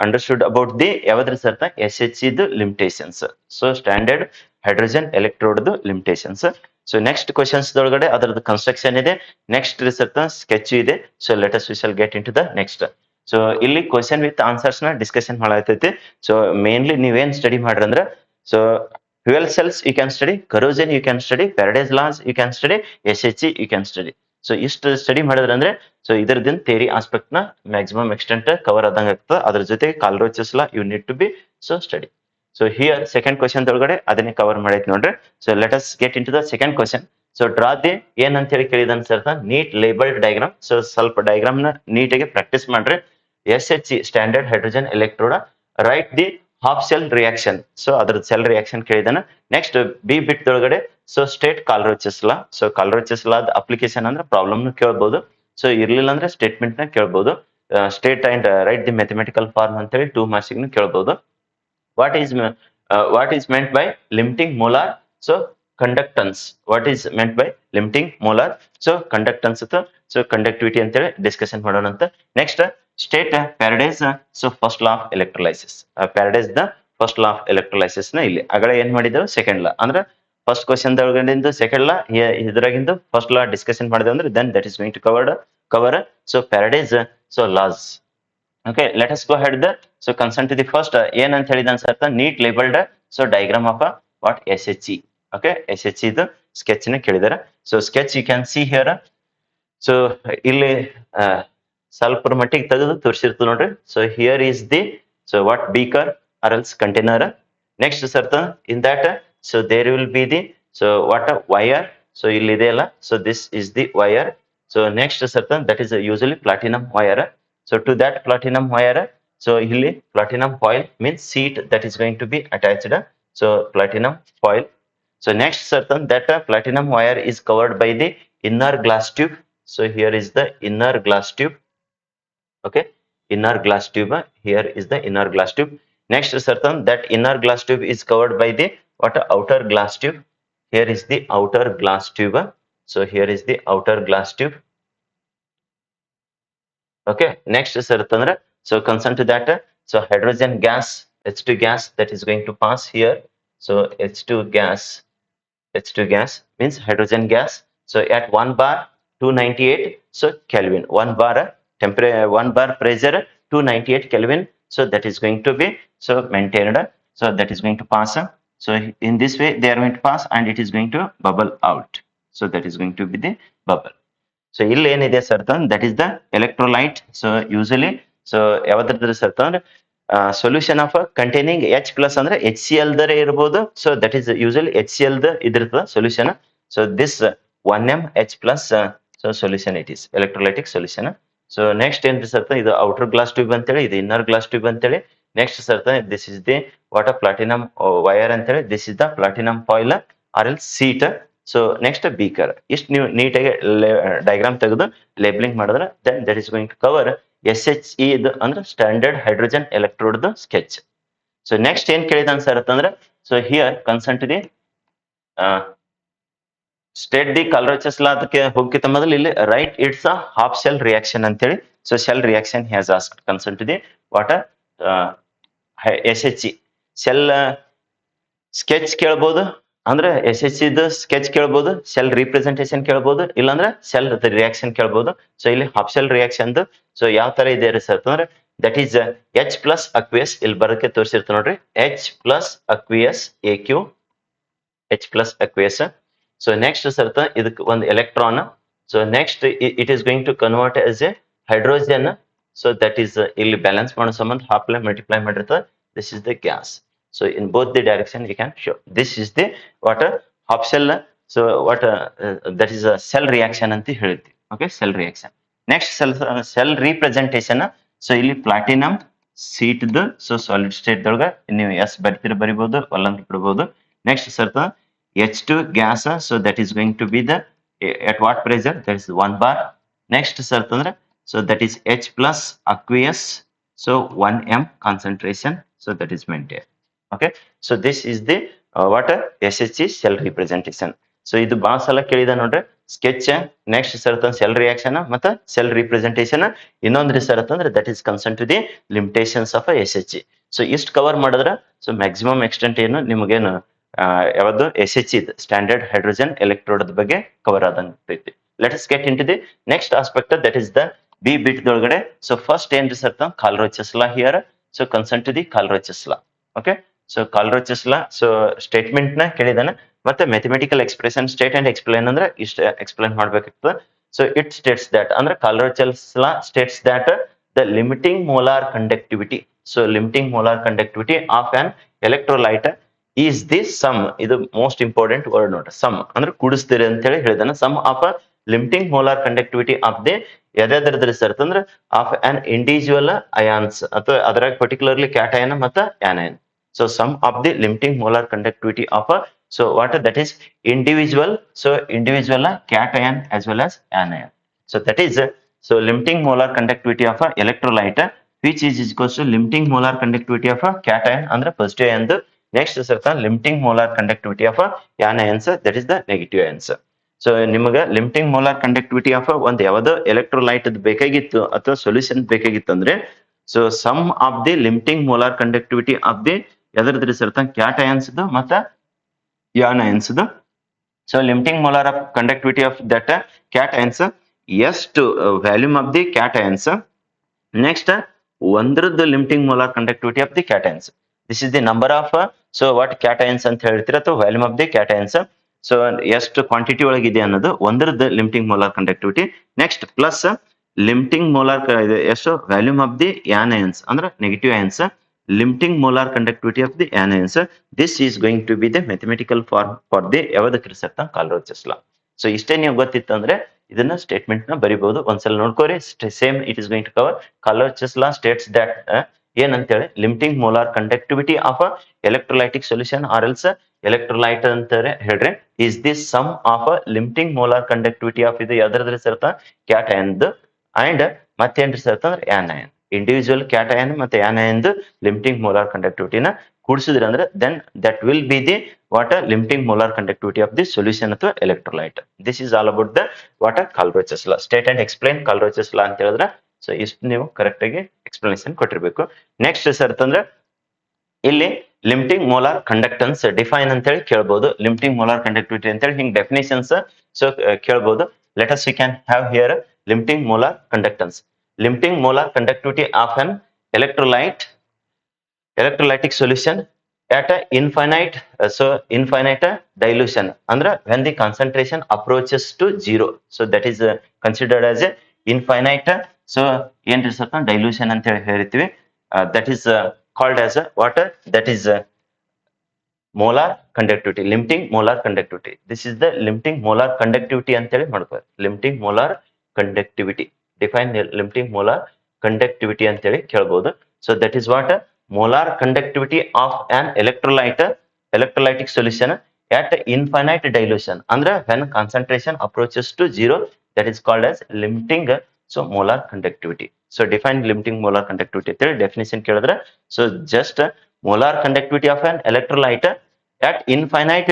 understood about the SHC the limitations. So standard hydrogen electrode the limitations. So next questions dolgade adar construction ide, next sketch ide. So let us we shall get into the next. So ಇಲ್ಲಿ question with answers ನ discussion ಮಾಡಾಯ್ತೈತಿ. So mainly ನೀವೇನ್ study ಮಾಡ್ರಿ ಅಂದ್ರೆ so fuel cells you can study, corrosion you can study, Faraday's laws you can study, SHC you can study. So ಇಷ್ಟು study ಮಾಡಿದ್ರೆ ಅಂದ್ರೆ so ಇದರದಿಂದ theory aspect ನ maximum extent cover ಆದಂಗ ಆಗ್ತದೆ. ಅದ್ರ ಜೊತೆ Kohlrausch law you need to be so study. So here second question ಒಳಗಡೆ ಅದನ್ನೇ ಕವರ್ ಮಾಡೈತಿ ನೋಡ್ರಿ. So let us get in to the second question. So draw the ಏನ್ ಅಂತ ಹೇಳಿ ಕೇಳಿದ sir neat labelled diagram. So ಸ್ವಲ್ಪ ಡಯಾಗ್ರಾಮ್ ನ ನೀಟಾಗಿ ಪ್ರಾಕ್ಟೀಸ್ ಮಾಡ್ರಿ. SHC standard hydrogen electrode, right the half cell reaction. So ಅದ್ರ ಸೆಲ್ ರಿಯಾಕ್ಷನ್ ಕೇಳಿದಾನ. ನೆಕ್ಸ್ಟ್ ಬಿ ಬಿಟ್ ಒಳಗಡೆ so state Kohlrausch law. So Kohlrausch law application ಅಂದ್ರೆ ಪ್ರಾಬ್ಲಮ್ ನ ಕೇಳ್ಬಹುದು. ಸೊ ಇರ್ಲಿಲ್ಲ ಅಂದ್ರೆ ಸ್ಟೇಟ್ಮೆಂಟ್ ನ ಕೇಳ್ಬಹುದು. State and write the mathematical form ಅಂತ ಹೇಳಿ 2 ಮಾರ್ಕ್ಸ್ ನ ಕೇಳ್ಬಹುದು. What is meant by limiting molar so conductance. What is meant by limiting molar so conductance so conductivity ಅಂತೇಳಿ ಡಿಸ್ಕಷನ್ ಮಾಡೋಣ ಅಂತ. Next state Faraday's so first law of electrolysis. Faraday's the first law of electrolysis ನ ಇಲ್ಲಿ ಆಗಲೇ ಏನ್ ಮಾಡಿದ್ದೇವೆ second law ಅಂದ್ರೆ first question ಒಳಗಡೆ ಸೆಕೆಂಡ್ ಲಾ ಇದ್ರಾಗಿಂದು ಫಸ್ಟ್ ಲಾ ಡಿಸ್ಕಷನ್ ಮಾಡಿದೆ ಅಂದ್ರೆ then that is going to cover so Faraday's so laws. Okay, let us go head the so concern to the first ಏನ್ ಅಂತ ಹೇಳಿದ ಅನ್ಸರ್ತ neat labelled so diagram of what SHC. Okay, SHC ಇದು sketch ನ ಕೇಳಿದಾರೆ. So sketch you can see here. So ಇಲ್ಲಿ ಸ್ವಲ್ಪ ಮಟ್ಟಿಗೆ ತೆಗೆದು ತೋರಿಸಿರ್ತದೆ ನೋಡ್ರಿ. So here is the so what beaker or else container. Next ಸರ್ತ in that so there will be the so what wire. So ಇಲ್ಲಿ ಇದೆ ಅಲ್ಲ, so this is the wire. So next ಸರ್ತ that is usually platinum wire. So to that platinum wire so ಇಲ್ಲಿ platinum foil means sheet that is going to be attached. So platinum foil. So next certain that platinum wire is covered by the inner glass tube. So here is the inner glass tube. Okay, inner glass tube. Here is the inner glass tube. Next certain that inner glass tube is covered by the what outer glass tube. Here is the outer glass tube. So here is the outer glass tube. Okay, next sir tandre, so concern to that, so hydrogen gas, H2 gas that is going to pass here. So H2 gas, H2 gas means hydrogen gas. So at 1 bar 298 so Kelvin, 1 bar temperature, 1 bar pressure 298 Kelvin. So that is going to be so maintained. So that is going to pass. So in this way they are going to pass and it is going to bubble out. So that is going to be the bubble. So ಇಲ್ಲಿ ಏನಿದೆ sir that is the electrolyte. So usually so ಯಾವ್ದ್ರದ್ದು sir ಅಂದ್ರೆ solution of containing H plus ಅಂದ್ರೆ HCl ದರೇ ಇರ್ಬೋದು. So that is usually HCl ದ ಇದಿರ್ತದ solution. So this 1M H plus so solution it is electrolytic solution. So next ಏನ್ರಿ sir ಇದು outer glass tube ಅಂತೇಳಿ, ಇದು ಇನ್ನರ್ ಗ್ಲಾಸ್ ಟ್ಯೂಬ್ ಅಂತೇಳಿ. Next sir this is the what platinum wire ಅಂತೇಳಿ, this is the platinum foil or else sheet. So next beaker. ಇಷ್ಟು ನೀವು ನೀಟಾಗಿ diagram ತೆಗೆದು ಲೇಬಲಿಂಗ್ ಮಾಡಿದ್ರೆ then that is going to cover SHE ಇದು ಅಂದ್ರೆ standard hydrogen electrode sketch. So next ಏನ್ ಕೇಳಿದಾನ ಸರ್ ಅಂತಂದ್ರೆ, so here concern to the state the Kohlrausch's law ಅದಕ್ಕೆ ಹೋಗಕ್ಕಿಂತ ಮೊದಲು ಇಲ್ಲಿ right it's a half cell reaction ಅಂತೇಳಿ. So cell reaction has asked concern to the what SHE cell sketch ಕೇಳ್ಬೋದು, ಅಂದ್ರೆ SHE ಸ್ಕೆಚ್ ಕೇಳ್ಬೋದು, ಸೆಲ್ ರಿಪ್ರೆಸೆಂಟೇಷನ್ ಕೇಳ್ಬೋದು, ಇಲ್ಲಾಂದ್ರೆ ಸೆಲ್ ರಿಯಾಕ್ಷನ್ ಕೇಳ್ಬೋದು. ಸೊ ಇಲ್ಲಿ ಹಾಫ್ ಸೆಲ್ ರಿಯಾಕ್ಷನ್ ಸೊ ಯಾವ ತರ ಇದೆ ಸರ್ ಅಂದ್ರೆ that is H plus aqueous. ಇಲ್ಲಿ ಬರೋಕೆ ತೋರಿಸಿರ್ತ ನೋಡ್ರಿ, H plus aqueous AQ, H plus aqueous. So next sir ಇದಕ್ಕೆ ಒಂದು electron. So next it is going to convert as a hydrogen. So that is ಇಲ್ಲಿ ಬ್ಯಾಲೆನ್ಸ್ ಮಾಡೋ ಸಂಬಂಧ ಹಾಫ್ ಮಲ್ಟಿಪ್ಲೈ ಮಾಡಿರ್ತದೆ. This is the gas. So in both the direction you can show. This is the what half shell. So what that is a cell reaction ಅಂತ ಹೇಳ್ತೀವಿ. Okay, cell reaction. Next cell representation. So ಇಲ್ಲಿ platinum sheet the so solid state ದೊಳಗ ನೀವು S ಬರಿಬಹುದು, ಒಲ್ಲಂತ ಬಿಡಬಹುದು. Next sir H2 gas. So that is going to be the at what pressure? That is 1 bar. Next sir ಅಂದ್ರೆ so that is H plus aqueous. So 1M concentration. So that is maintained. Okay, so this is the what SHE cell representation. So ಇದು ಬಹಳ ಸಲ ಕೇಳಿದ ನೋಡ್ರಿ sketch. Next sir cell reaction ಮತ್ತೆ cell representation. ಇನ್ನೊಂದ್ರಿ sir ಅಂತಂದ್ರೆ that is concern to the limitations of SHE. So ಇಷ್ಟು cover ಮಾಡಿದ್ರೆ ಸೊ ಮ್ಯಾಕ್ಸಿಮಮ್ ಎಕ್ಸ್ಟೆಂಟ್ ಏನು ನಿಮಗೇನು ಯಾವ್ದು SHE ಸ್ಟ್ಯಾಂಡರ್ಡ್ ಹೈಡ್ರೋಜನ್ ಎಲೆಕ್ಟ್ರೋಡ್ ಬಗ್ಗೆ ಕವರ್ ಆದಂತೈತಿ. Let us get in to the next aspect that is the B bit ದೊಳಗಡೆ. So first ಏನ್ರಿ sir Kohlrausch's law here. So concern to the Kohlrausch's law. Okay, so Kohlrausch law so statement ನ ಕೇಳಿದಾನೆ, ಮತ್ತೆ mathematical expression state and explain ಅಂದ್ರೆ ಇಷ್ಟ explain ಮಾಡ್ಬೇಕಾಗ್ತದೆ. So it states that ಅಂದ್ರೆ Kohlrausch's law states that the limiting molar conductivity. So limiting molar conductivity of an electrolyte is the sum. ಇದು most important word ನೋಡ್ರಿ, sum ಅಂದ್ರೆ ಕೂಡಿಸ್ತೀರಿ ಅಂತ ಹೇಳಿ ಹೇಳಿದಾನೆ. Sum of limiting molar conductivity of the ಯಾವ್ದಾದ್ರದ್ರಿ sir ಅಂದ್ರೆ ಆಫ್ ಆನ್ ಇಂಡಿವಿಜುವಲ್ ಅಯಾನ್ಸ್ ಅಥವಾ ಅದ್ರಾಗ ಪರ್ಟಿಕ್ಯುಲರ್ಲಿ ಕ್ಯಾಟಯನ್ ಮತ್ತು anion. So sum of the limiting molar conductivity of a, so what that is individual, so individual cation as well as anion. So that is so limiting molar conductivity of a electrolyte which is equals to limiting molar conductivity of a cation ಅಂದ್ರೆ positive ion. Next sir limiting molar conductivity of a anions, that is the negative ions. So ನಿಮಗೆ limiting molar conductivity of ಒಂದು ಯಾವ್ದೋ electrolyte ಬೇಕಾಗಿತ್ತು ಅಥವಾ solution ಬೇಕಾಗಿತ್ತು ಅಂದ್ರೆ so sum of the limiting molar conductivity of the ಯಾವ್ದ್ರಿ sir cations ಮತ್ತ anions. So limiting molar of conductivity of that cations ಎಷ್ಟು value of the cations. Next ಒಂದ್ರದ್ದು limiting molar conductivity of the cations. This is the number of so what cations ಅಂತ ಹೇಳ್ತೀರ ಅಥವಾ value of the cations. So ಎಷ್ಟು quantity ಒಳಗಿದೆ ಅನ್ನೋದು ಒಂದ್ರದ್ದು limiting molar conductivity. Next plus limiting molar ಎಷ್ಟು value of the anions ಅಂದ್ರೆ negative ions. limiting molar conductivity of the anions. This is going to be the mathematical form for the ಯಾವ್ದಕ್ಕೆ sir Kohlrausch's law. So ಇಷ್ಟೇ ನೀವು ಗೊತ್ತಿತ್ತಂದ್ರೆ ಇದನ್ನ statement ನ ಬರಿಬಹುದು. ಒಂದ್ಸಲ ನೋಡ್ಕೋರಿ. Same it is going to cover Kohlrausch's law states that ಏನಂತೇಳಿ limiting molar conductivity of electrolytic solution or else electrolyte ಅಂತಾರೆ ಹೇಳ್ರಿ is the sum of limiting molar conductivity of ಇದು ಯಾವ್ದ್ರದ್ರಿ ಸರ್ ಕ್ಯಾಟಯನ್ ಅಂಡ್ ಮತ್ತೇನ್ರಿ ಸರ್ ಅಂದ್ರೆ anion. Individual cation ಮತ್ತೆ ಆನಯನ್ limiting molar ಕಂಡಕ್ಟಿವಿಟಿನ ಕೂಡಿಸಿದ್ರಿ ಅಂದ್ರೆ then that will be the what limiting molar conductivity of the solution ಅಥವಾ electrolyte. This is all about the what Kohlrausch's law. State and explain Kohlrausch's law ಅಂತ ಹೇಳಿದ್ರೆ so ಇಷ್ಟು ನೀವು correct ಆಗಿ ಎಕ್ಸ್ಪ್ಲನೇಷನ್ ಕೊಟ್ಟಿರ್ಬೇಕು. ನೆಕ್ಸ್ಟ್ ಸರ್ ಅಂತಂದ್ರೆ ಇಲ್ಲಿ limiting molar conductance define ಅಂತ ಹೇಳಿ ಕೇಳಬಹುದು. ಲಿಮಿಟಿಂಗ್ ಮೋಲಾರ್ ಕಂಡಕ್ಟಿವಿಟಿ ಅಂತ ಹೇಳಿ ಹಿಂಗ್ ಡೆಫಿನೇಷನ್ಸ್ ಸೊ ಕೇಳಬಹುದು. Let us we can have here limiting molar conductance. Limiting molar conductivity of an electrolytic solution at a infinite dilution ಅಂದ್ರೆ when the concentration approaches to zero, so that is considered as a infinite, so ಏನ್ರಿ ಸ್ವಲ್ಪ dilution ಅಂತ ಹೇಳಿ ಹೇಳ್ತೀವಿ. That is called as what, that is molar conductivity, limiting molar conductivity. This is the limiting molar conductivity ಅಂತ ಹೇಳಿ ಮಾಡ್ತಾರೆ. limiting molar conductivity, define the limiting molar conductivity ಅಂತ ಹೇಳಿ ಕೇಳಬಹುದು. So that is what molar conductivity of an electrolytic solution at infinite dilution ಅಂದ್ರೆ when concentration approaches to zero, that is called as limiting so molar conductivity. So define limiting molar conductivity ಅಂತ ಹೇಳಿ definition ಕೇಳಿದ್ರೆ, so just molar conductivity of an electrolyte at infinite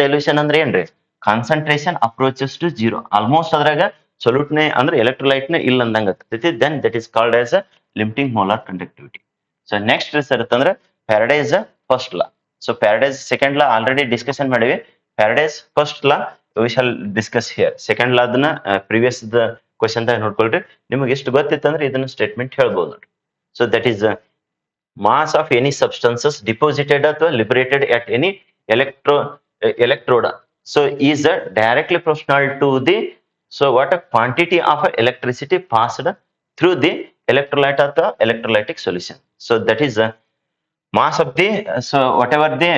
dilution ಅಂದ್ರೆ ಏನ್ರಿ, concentration approaches to zero, almost ಅದ್ರಾಗ solute ನೇ ಅಂದ್ರೆ electrolyte ನೇ ಇಲ್ಲ ಅಂದಂಗ ಆಗ್ತೈತಿ, then that is called as limiting molar conductivity. So next sir ಅಂತಂದ್ರೆ Faraday's first law. So Faraday's second law already discussion ಮಾಡಿವಿ. Faraday's first law we shall discuss here. Second law ಅದನ್ನ previous question ದಾಗ ನೋಡ್ಕೊಳ್ರಿ. ನಿಮಗೆ ಎಷ್ಟು ಗೊತ್ತಿತ್ತಂದ್ರೆ ಇದನ್ನ statement ಹೇಳ್ಬೋದು ನೋಡ್ರಿ. So that is mass of any substances deposited or liberated at any electrode, so is directly proportional to the, so what a quantity of electricity passed through the electrolyte or the electrolytic solution. So that is mass of the, so whatever the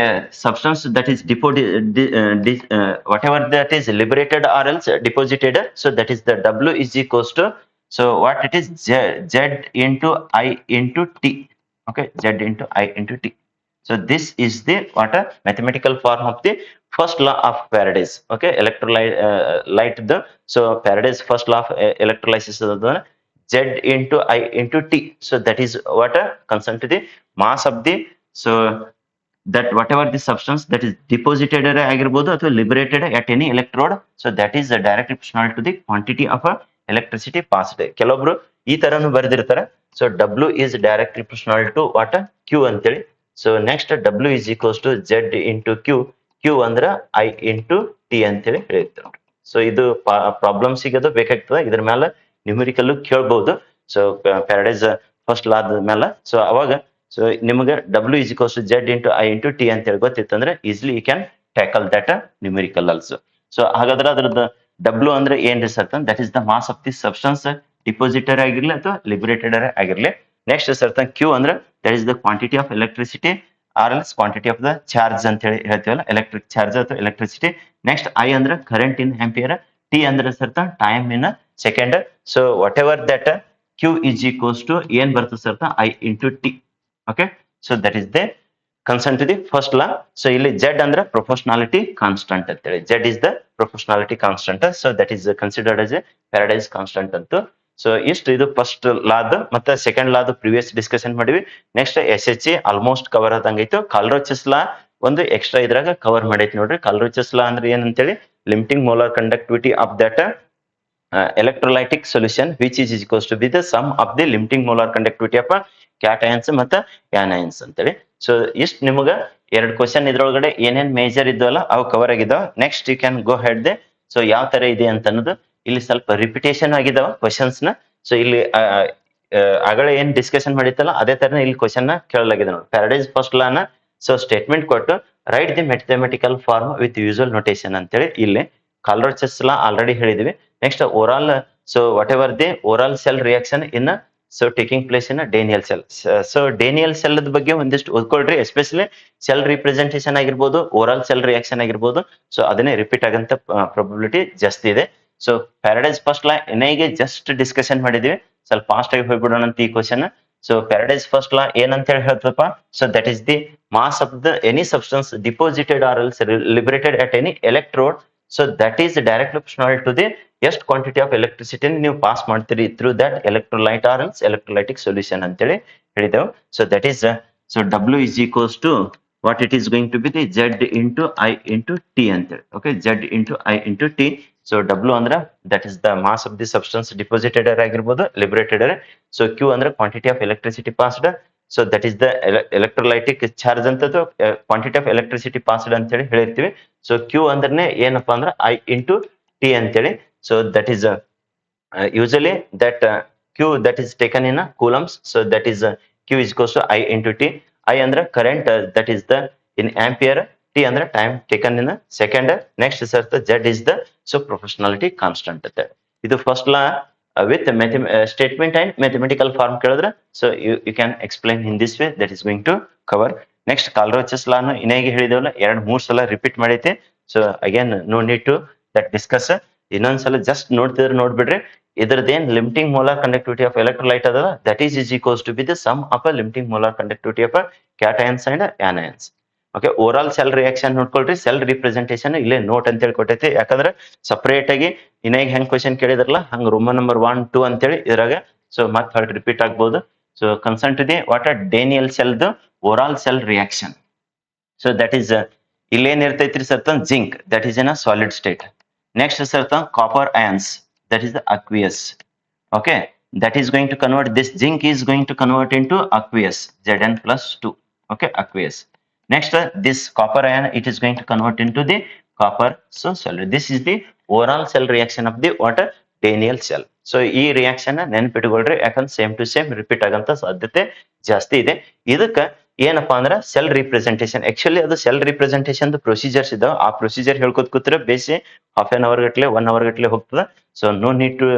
substance that is whatever that is liberated or else deposited, so that is the W is equals to, so what it is, Z into I into T. Okay, Z into I into T. So this is the what a mathematical form of the first law of Faraday's. Okay, electrolyte light the, so Faraday's first law of electrolysis is the Z into I into T. So that is what a concern to the mass of the, so that whatever the substance that is deposited ಆಗಿರಬಹುದು ಅಥವಾ liberated at any electrode, so that is directly proportional to the quantity of electricity passed. ಕೆಲವೊಬ್ರು ಈ ತರನು ಬರೆದಿರ್ತಾರೆ. ಸೊ W is directly proportional to what, Q ಅಂತೇಳಿ. ಸೊ ನೆಕ್ಸ್ಟ್ W is equals to Z into Q, Q ಅಂದ್ರೆ I into T ಅಂತೇಳಿ ಹೇಳಿರ್ತಾರೆ. ಸೊ ಇದು ಪ್ರಾಬ್ಲಮ್ ಸಿಗೋದು ಬೇಕಾಗ್ತದೆ, ಇದ್ರ ಮೇಲೆ ನ್ಯೂಮರಿಕಲ್ ಕೇಳ್ಬಹುದು. ಸೊ ಪ್ಯಾರಡೈಸ್ ಫಸ್ಟ್ ಲಾ ಮೇಲೆ, ಸೊ ಅವಾಗ ಸೊ ನಿಮಗೆ W is equals to Z into I into T ಅಂತೇಳಿ ಗೊತ್ತಿತ್ತಂದ್ರೆ easily you can tackle that numerical also. So ಹಾಗಾದ್ರೆ ಅದ್ರದ್ದು W ಅಂದ್ರೆ ಏನ್ರಿ sir, that is the mass of the substance deposited ಆಗಿರ್ಲಿ ಅಥವಾ ಲಿಬರೇಟೆಡ್ ಆಗಿರ್ಲಿ. ನೆಕ್ಸ್ಟ್ ಸರ್ಟನ್ Q ಅಂದ್ರೆ that is the quantity of electricity or else quantity of the charge ಅಂತ ಹೇಳಿ ಹೇಳ್ತೀವಲ್ಲ, ಎಲೆಕ್ಟ್ರಿಕ್ ಚಾರ್ಜ್ ಅಥವಾ ಎಲೆಕ್ಟ್ರಿಸಿಟಿ. ನೆಕ್ಸ್ಟ್ I ಅಂದ್ರೆ ಕರೆಂಟ್ ಇನ್ ಆಂಪಿಯರ್, T ಅಂದ್ರೆ certain time in second. So whatever that Q is equals to ಏನ್ ಬರ್ತದೆ certain I into T. Okay, so that is the concern to the first law. So ಇಲ್ಲಿ Z ಅಂದ್ರೆ proportionality constant ಅಂತೇಳಿ, Z is the proportionality constant, so that is considered as a Faraday's constant ಅಂತ. So ಇಷ್ಟು ಇದು first ಲಾದ್ ಮತ್ತೆ second ಲಾದ್ previous discussion ಮಾಡಿವಿ. ನೆಕ್ಸ್ಟ್ SHE ಆಲ್ಮೋಸ್ಟ್ ಕವರ್ ಆದಂಗೈತು. ಕಾಲ್ರೋಚಸ್ ಲಾ ಒಂದು ಎಕ್ಸ್ಟ್ರಾ ಇದ್ರಾಗ ಕವರ್ ಮಾಡೈತಿ ನೋಡ್ರಿ. ಕಾಲ್ರೋಚಸ್ ಲಾ ಅಂದ್ರೆ ಏನಂತೇಳಿ, limiting molar conductivity of that electrolytic solution which is equals to be the sum of the limiting molar conductivity of cations ಮತ್ತು anions ಅಂತೇಳಿ. So ಇಷ್ಟು ನಿಮಗ ಎರಡು ಕ್ವಶನ್ ಇದ್ರೊಳಗಡೆ ಏನೇನ್ ಮೇಜರ್ ಇದ್ವಲ್ಲ ಅವು ಕವರ್ ಆಗಿದಾವ. Next you can go ahead then. So ಯಾವ ತರ ಇದೆ ಅಂತ ಅನ್ನೋದು ಇಲ್ಲಿ ಸ್ವಲ್ಪ ರಿಪಿಟೇಷನ್ ಆಗಿದಾವ ಕ್ವಶನ್ಸ್ ನ. ಸೊ ಇಲ್ಲಿ ಆಗಲೇ ಏನ್ ಡಿಸ್ಕಷನ್ ಮಾಡಿತ್ತಲ್ಲ ಅದೇ ತರ ಇಲ್ಲಿ ಕ್ವಶನ್ ನ ಕೇಳಲಾಗಿದೆ ನೋಡಿ. ಪ್ಯಾರಡೈಸ್ ಫಸ್ಟ್ ಲಾನ ಸೊ ಸ್ಟೇಟ್ಮೆಂಟ್ ಕೊಟ್ಟು write the mathematical form with usual notation ಅಂತೇಳಿ ಇಲ್ಲಿ ಕಾಲ್ರೋಚಸ್ ಲಾ ಆಲ್ರೆಡಿ ಹೇಳಿದ್ವಿ. Next overall, so whatever the overall cell reaction in so taking place in Daniell cell. So Daniell cell ಬಗ್ಗೆ ಒಂದಿಷ್ಟು ಓದ್ಕೊಳ್ರಿ, especially cell representation ಆಗಿರ್ಬೋದು, overall cell reaction ಆಗಿರ್ಬೋದು. So ಅದನ್ನೇ repeat ಆಗಂತ ಪ್ರಾಬಬಿಲಿಟಿ ಜಾಸ್ತಿ ಇದೆ. ಸೊ ಪ್ಯಾರಡೈಸ್ ಫಸ್ಟ್ ಲಾ ಎನ್ಐಗೆ ಜಸ್ಟ್ ಡಿಸ್ಕಷನ್ ಮಾಡಿದ್ವಿ, ಸ್ವಲ್ಪ ಫಾಸ್ಟ್ ಆಗಿ ಹೋಗ್ಬಿಡೋಣ ಅಂತ ಈ question. So Faraday's first law ಏನಂತ ಹೇಳಿ ಹೇಳ್ತಪ್ಪ, so that is the mass of the any substance deposited or else liberated at any electrode, so that is directly proportional to the ಎಷ್ಟು ಕ್ವಾಂಟಿಟಿ ಆಫ್ ಎಲೆಕ್ಟ್ರಿಸಿಟಿ ನೀವು pass ಮಾಡ್ತೀರಿ through that electrolyte or else electrolytic solution ಅಂತೇಳಿ ಹೇಳಿದೆವು. So that is, so W is equals to what it is going to be the Z into I into T ಅಂತೇಳಿ. Okay, Z into I into T. So W ಅಂದ್ರೆ that is the mass of the substance deposited ಆಗಿರ್ಬೋದು liberated. So Q ಅಂದ್ರೆ quantity of electricity passed. So that is the electrolytic charge ಅಂತದ್ದು quantity of electricity passed ಅಂತ ಹೇಳಿ ಹೇಳಿರ್ತೀವಿ. So Q ಅಂದ್ರೆ ಏನಪ್ಪಾ ಅಂದ್ರೆ ಐ ಇಂಟು ಟಿ ಅಂತೇಳಿ. So that is usually that q that is taken in coulombs. So that is q is equals to I into t. I ಅಂದ್ರೆ current, that is the in ampere. T ಅಂದ್ರೆ time taken in a second. Next sir z is the so proportionality constant. ಇದು first law with statement and mathematical form ಕೇಳಿದ್ರೆ so you can explain in this way. That is going to cover. Next Kohlrausch's law ನು ಇನ್ನೇಗೆ ಹೇಳಿದೇವಲ್ಲ 2-3 ಸಲ repeat ಮಾಡೈತಿ. So again no need to that discuss. ಇನ್ನೊಂದ್ಸಲ just ನೋಡ್ತಿದ್ರೆ ನೋಡ್ಬಿಡ್ರಿ. ಇದ್ರದ್ದೇನ್ limiting molar conductivity of electrolyte ಅದಲ್ಲ, that is equals to be the sum of a limiting molar conductivity of cations and anions. Okay, overall cell reaction ನೋಡ್ಕೊಳ್ರಿ. Cell representation ಇಲ್ಲೇ note ಅಂತ ಹೇಳಿ ಕೊಟ್ಟೈತಿ. ಯಾಕಂದ್ರೆ ಸಪರೇಟ್ ಆಗಿ ಇನ್ನೇಗ ಹೆಂಗ್ ಕ್ವಶನ್ ಕೇಳಿದ್ರಲ್ಲ ಹಂಗ ರೋಮನ್ ನಂಬರ್ 1, 2 ಅಂತೇಳಿ ಇದ್ರಾಗ ಸೊ ಮತ್ತೆ ಹೊರಟ್ ರಿಪೀಟ್ ಆಗ್ಬೋದು. So concern to the what Daniell ಸೆಲ್ದು overall cell reaction. So that is ಇಲ್ಲೇನ್ ಇರ್ತೈತ್ರಿ ಸರ್ತ zinc, that is in a solid state. Next certain copper ions, that is the aqueous. Okay, that is going to convert, this zinc is going to convert into aqueous, Zn plus 2. Okay, aqueous. Next this copper ion, it is going to convert into the copper so solid. This is the overall cell reaction of the water Daniell cell. So ಈ reaction ನೆನ್ಪಿಟ್ಕೊಳ್ರಿ, ಯಾಕಂದ್ರೆ same to same repeat ಆಗಂತ ಸಾಧ್ಯತೆ ಜಾಸ್ತಿ ಇದೆ. ಇದಕ್ಕ ಏನಪ್ಪಾ ಅಂದ್ರೆ cell representation. Actually ಅದು cell representation procedures ಇದಾವ. ಆ ಪ್ರೊಸೀಜರ್ ಹೇಳ್ಕೊತ ಕೂತ್ರೆ ಬೇಸಿ ಹಾಫ್ ಆನ್ ಅವರ್ ಗಟ್ಲೆ 1 ಅವರ್ ಗಟ್ಲೆ ಹೋಗ್ತದ. So no need to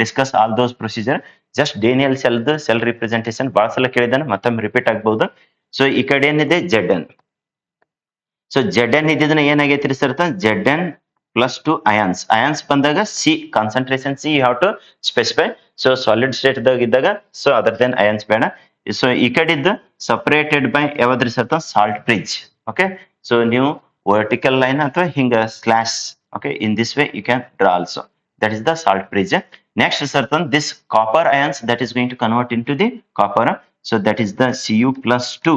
discuss all those procedure. Just Daniell ಸೆಲ್ದು ಸೆಲ್ ರಿಪ್ರೆಸೆಂಟೇಷನ್ ಬಹಳ ಸಲ ಕೇಳಿದಾನೆ, ಮತ್ತೊಮ್ಮೆ ರಿಪೀಟ್ ಆಗ್ಬಹುದು. ಸೊ ಈ ಕಡೆ ಏನಿದೆ Zn. ಸೊ Zn ಇದ್ದಿದ್ದನ್ನ ಏನಾಗೈತ್ರಿ sir, Zn plus 2 ions. Ions ಬಂದಾಗ C concentration C you have to specify. So solid state ದಾಗ ಇದ್ದಾಗ ಸೊ ಅದರ್ ದೆನ್ ions ಬೇಡ. ಸೊ ಈ ಕಡೆ ಇದ್ದು ಸಪರೇಟೆಡ್ ಬೈ ಯಾವ್ದ್ರಿ sir, salt bridge. Okay, so ನೀವು ವರ್ಟಿಕಲ್ ಲೈನ್ ಅಥವಾ ಹಿಂಗ slash, okay, in this way you can draw also. That is the salt bridge. Next certain this copper ions, that is going to convert into the copper. So that is the Cu plus 2.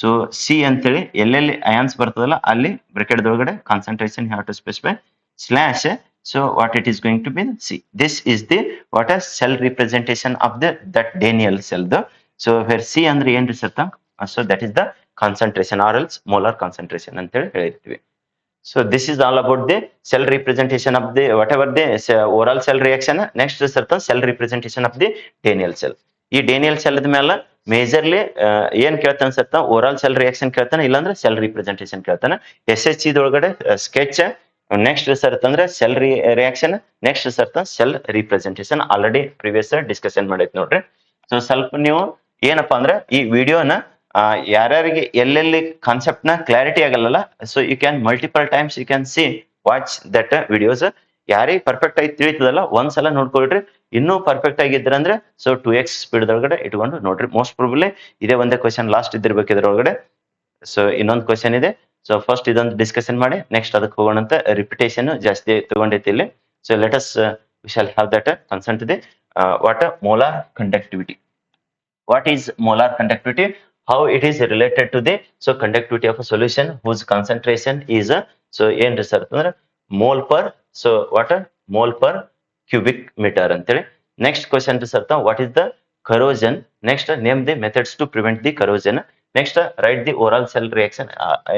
So C ಅಂತೇಳಿ ಎಲ್ಲೆಲ್ಲಿ ions ಬರ್ತದಲ್ಲ ಅಲ್ಲಿ bracket ಒಳಗಡೆ concentration you have to specify slash. So what it is going to be C. This is the what a cell representation of the that Daniell cell. So where C ಅಂದ್ರೆ ಏನ್ರಿ ಸರ್ತ, so that is the concentration or else molar concentration ಅಂತೇಳಿ ಹೇಳಿರ್ತೀವಿ. So this is all about the cell representation of the whatever the oral cell reaction. Next certain cell representation of the Daniell cell. ಈ Daniell cell ಮೇಲೆ majorly ಏನ್ ಕೇಳ್ತಾನೆ ಸರ್ತ, overall cell reaction ಕೇಳ್ತಾನೆ, ಇಲ್ಲಾಂದ್ರೆ cell representation ಕೇಳ್ತಾನೆ. SHC ದೊಳಗಡೆ sketch. Next ಸರ್ತ್ ಅಂದ್ರೆ ಸೆಲ್ ರಿಯಾಕ್ಷನ್. ನೆಕ್ಸ್ಟ್ ಸರ್ತ cell representation. Already previous discussion ಮಾಡೈತಿ ನೋಡ್ರಿ. ಸೊ ಸ್ವಲ್ಪ ನೀವು ಏನಪ್ಪಾ ಅಂದ್ರೆ ಈ ವಿಡಿಯೋನ ಯಾರ್ಯಾರಿಗೆ ಎಲ್ಲೆಲ್ಲಿ ಕಾನ್ಸೆಪ್ಟ್ ನ ಕ್ಲಾರಿಟಿ ಆಗಲ್ಲ, so you can multiple times you can see watch that videos. ಯಾರಿಗೆ ಪರ್ಫೆಕ್ಟ್ ಆಗಿ ತಿಳಿತದಲ್ಲ ಒಂದ್ಸಲ ನೋಡ್ಕೊಳ್ರಿ. ಇನ್ನೂ ಪರ್ಫೆಕ್ಟ್ ಆಗಿದ್ರಂದ್ರೆ ಸೊ 2x ಸ್ಪೀಡ್ ಒಳಗಡೆ ಇಟ್ಕೊಂಡು ನೋಡ್ರಿ. ಮೋಸ್ಟ್ ಪ್ರಾಬಬ್ಲಿ ಇದೇ ಒಂದೇ ಕ್ವಶನ್ ಲಾಸ್ಟ್ ಇದ್ದಿರ್ಬೇಕು ಇದ್ರೊಳಗಡೆ. ಸೊ ಇನ್ನೊಂದು ಕ್ವಶನ್ ಇದೆ. ಸೊ ಫಸ್ಟ್ ಇದೊಂದು ಡಿಸ್ಕಷನ್ ಮಾಡಿ ನೆಕ್ಸ್ಟ್ ಅದಕ್ಕೆ ಹೋಗೋಣ ಅಂತ. ರಿಪಿಟೇಷನ್ ಜಾಸ್ತಿ ತಗೊಂಡೈತಿ ಇಲ್ಲಿ. So let us we shall have that concern to the what molar conductivity. What is molar conductivity? How it is related to the so conductivity of a solution whose concentration is so ಏನ್ sir ಅಂದ್ರೆ mole per, so what mole per cubic meter ಅಂತೇಳಿ. Next question sir, what is the corrosion? Next name the methods to prevent the corrosion. Next write the oral cell reaction.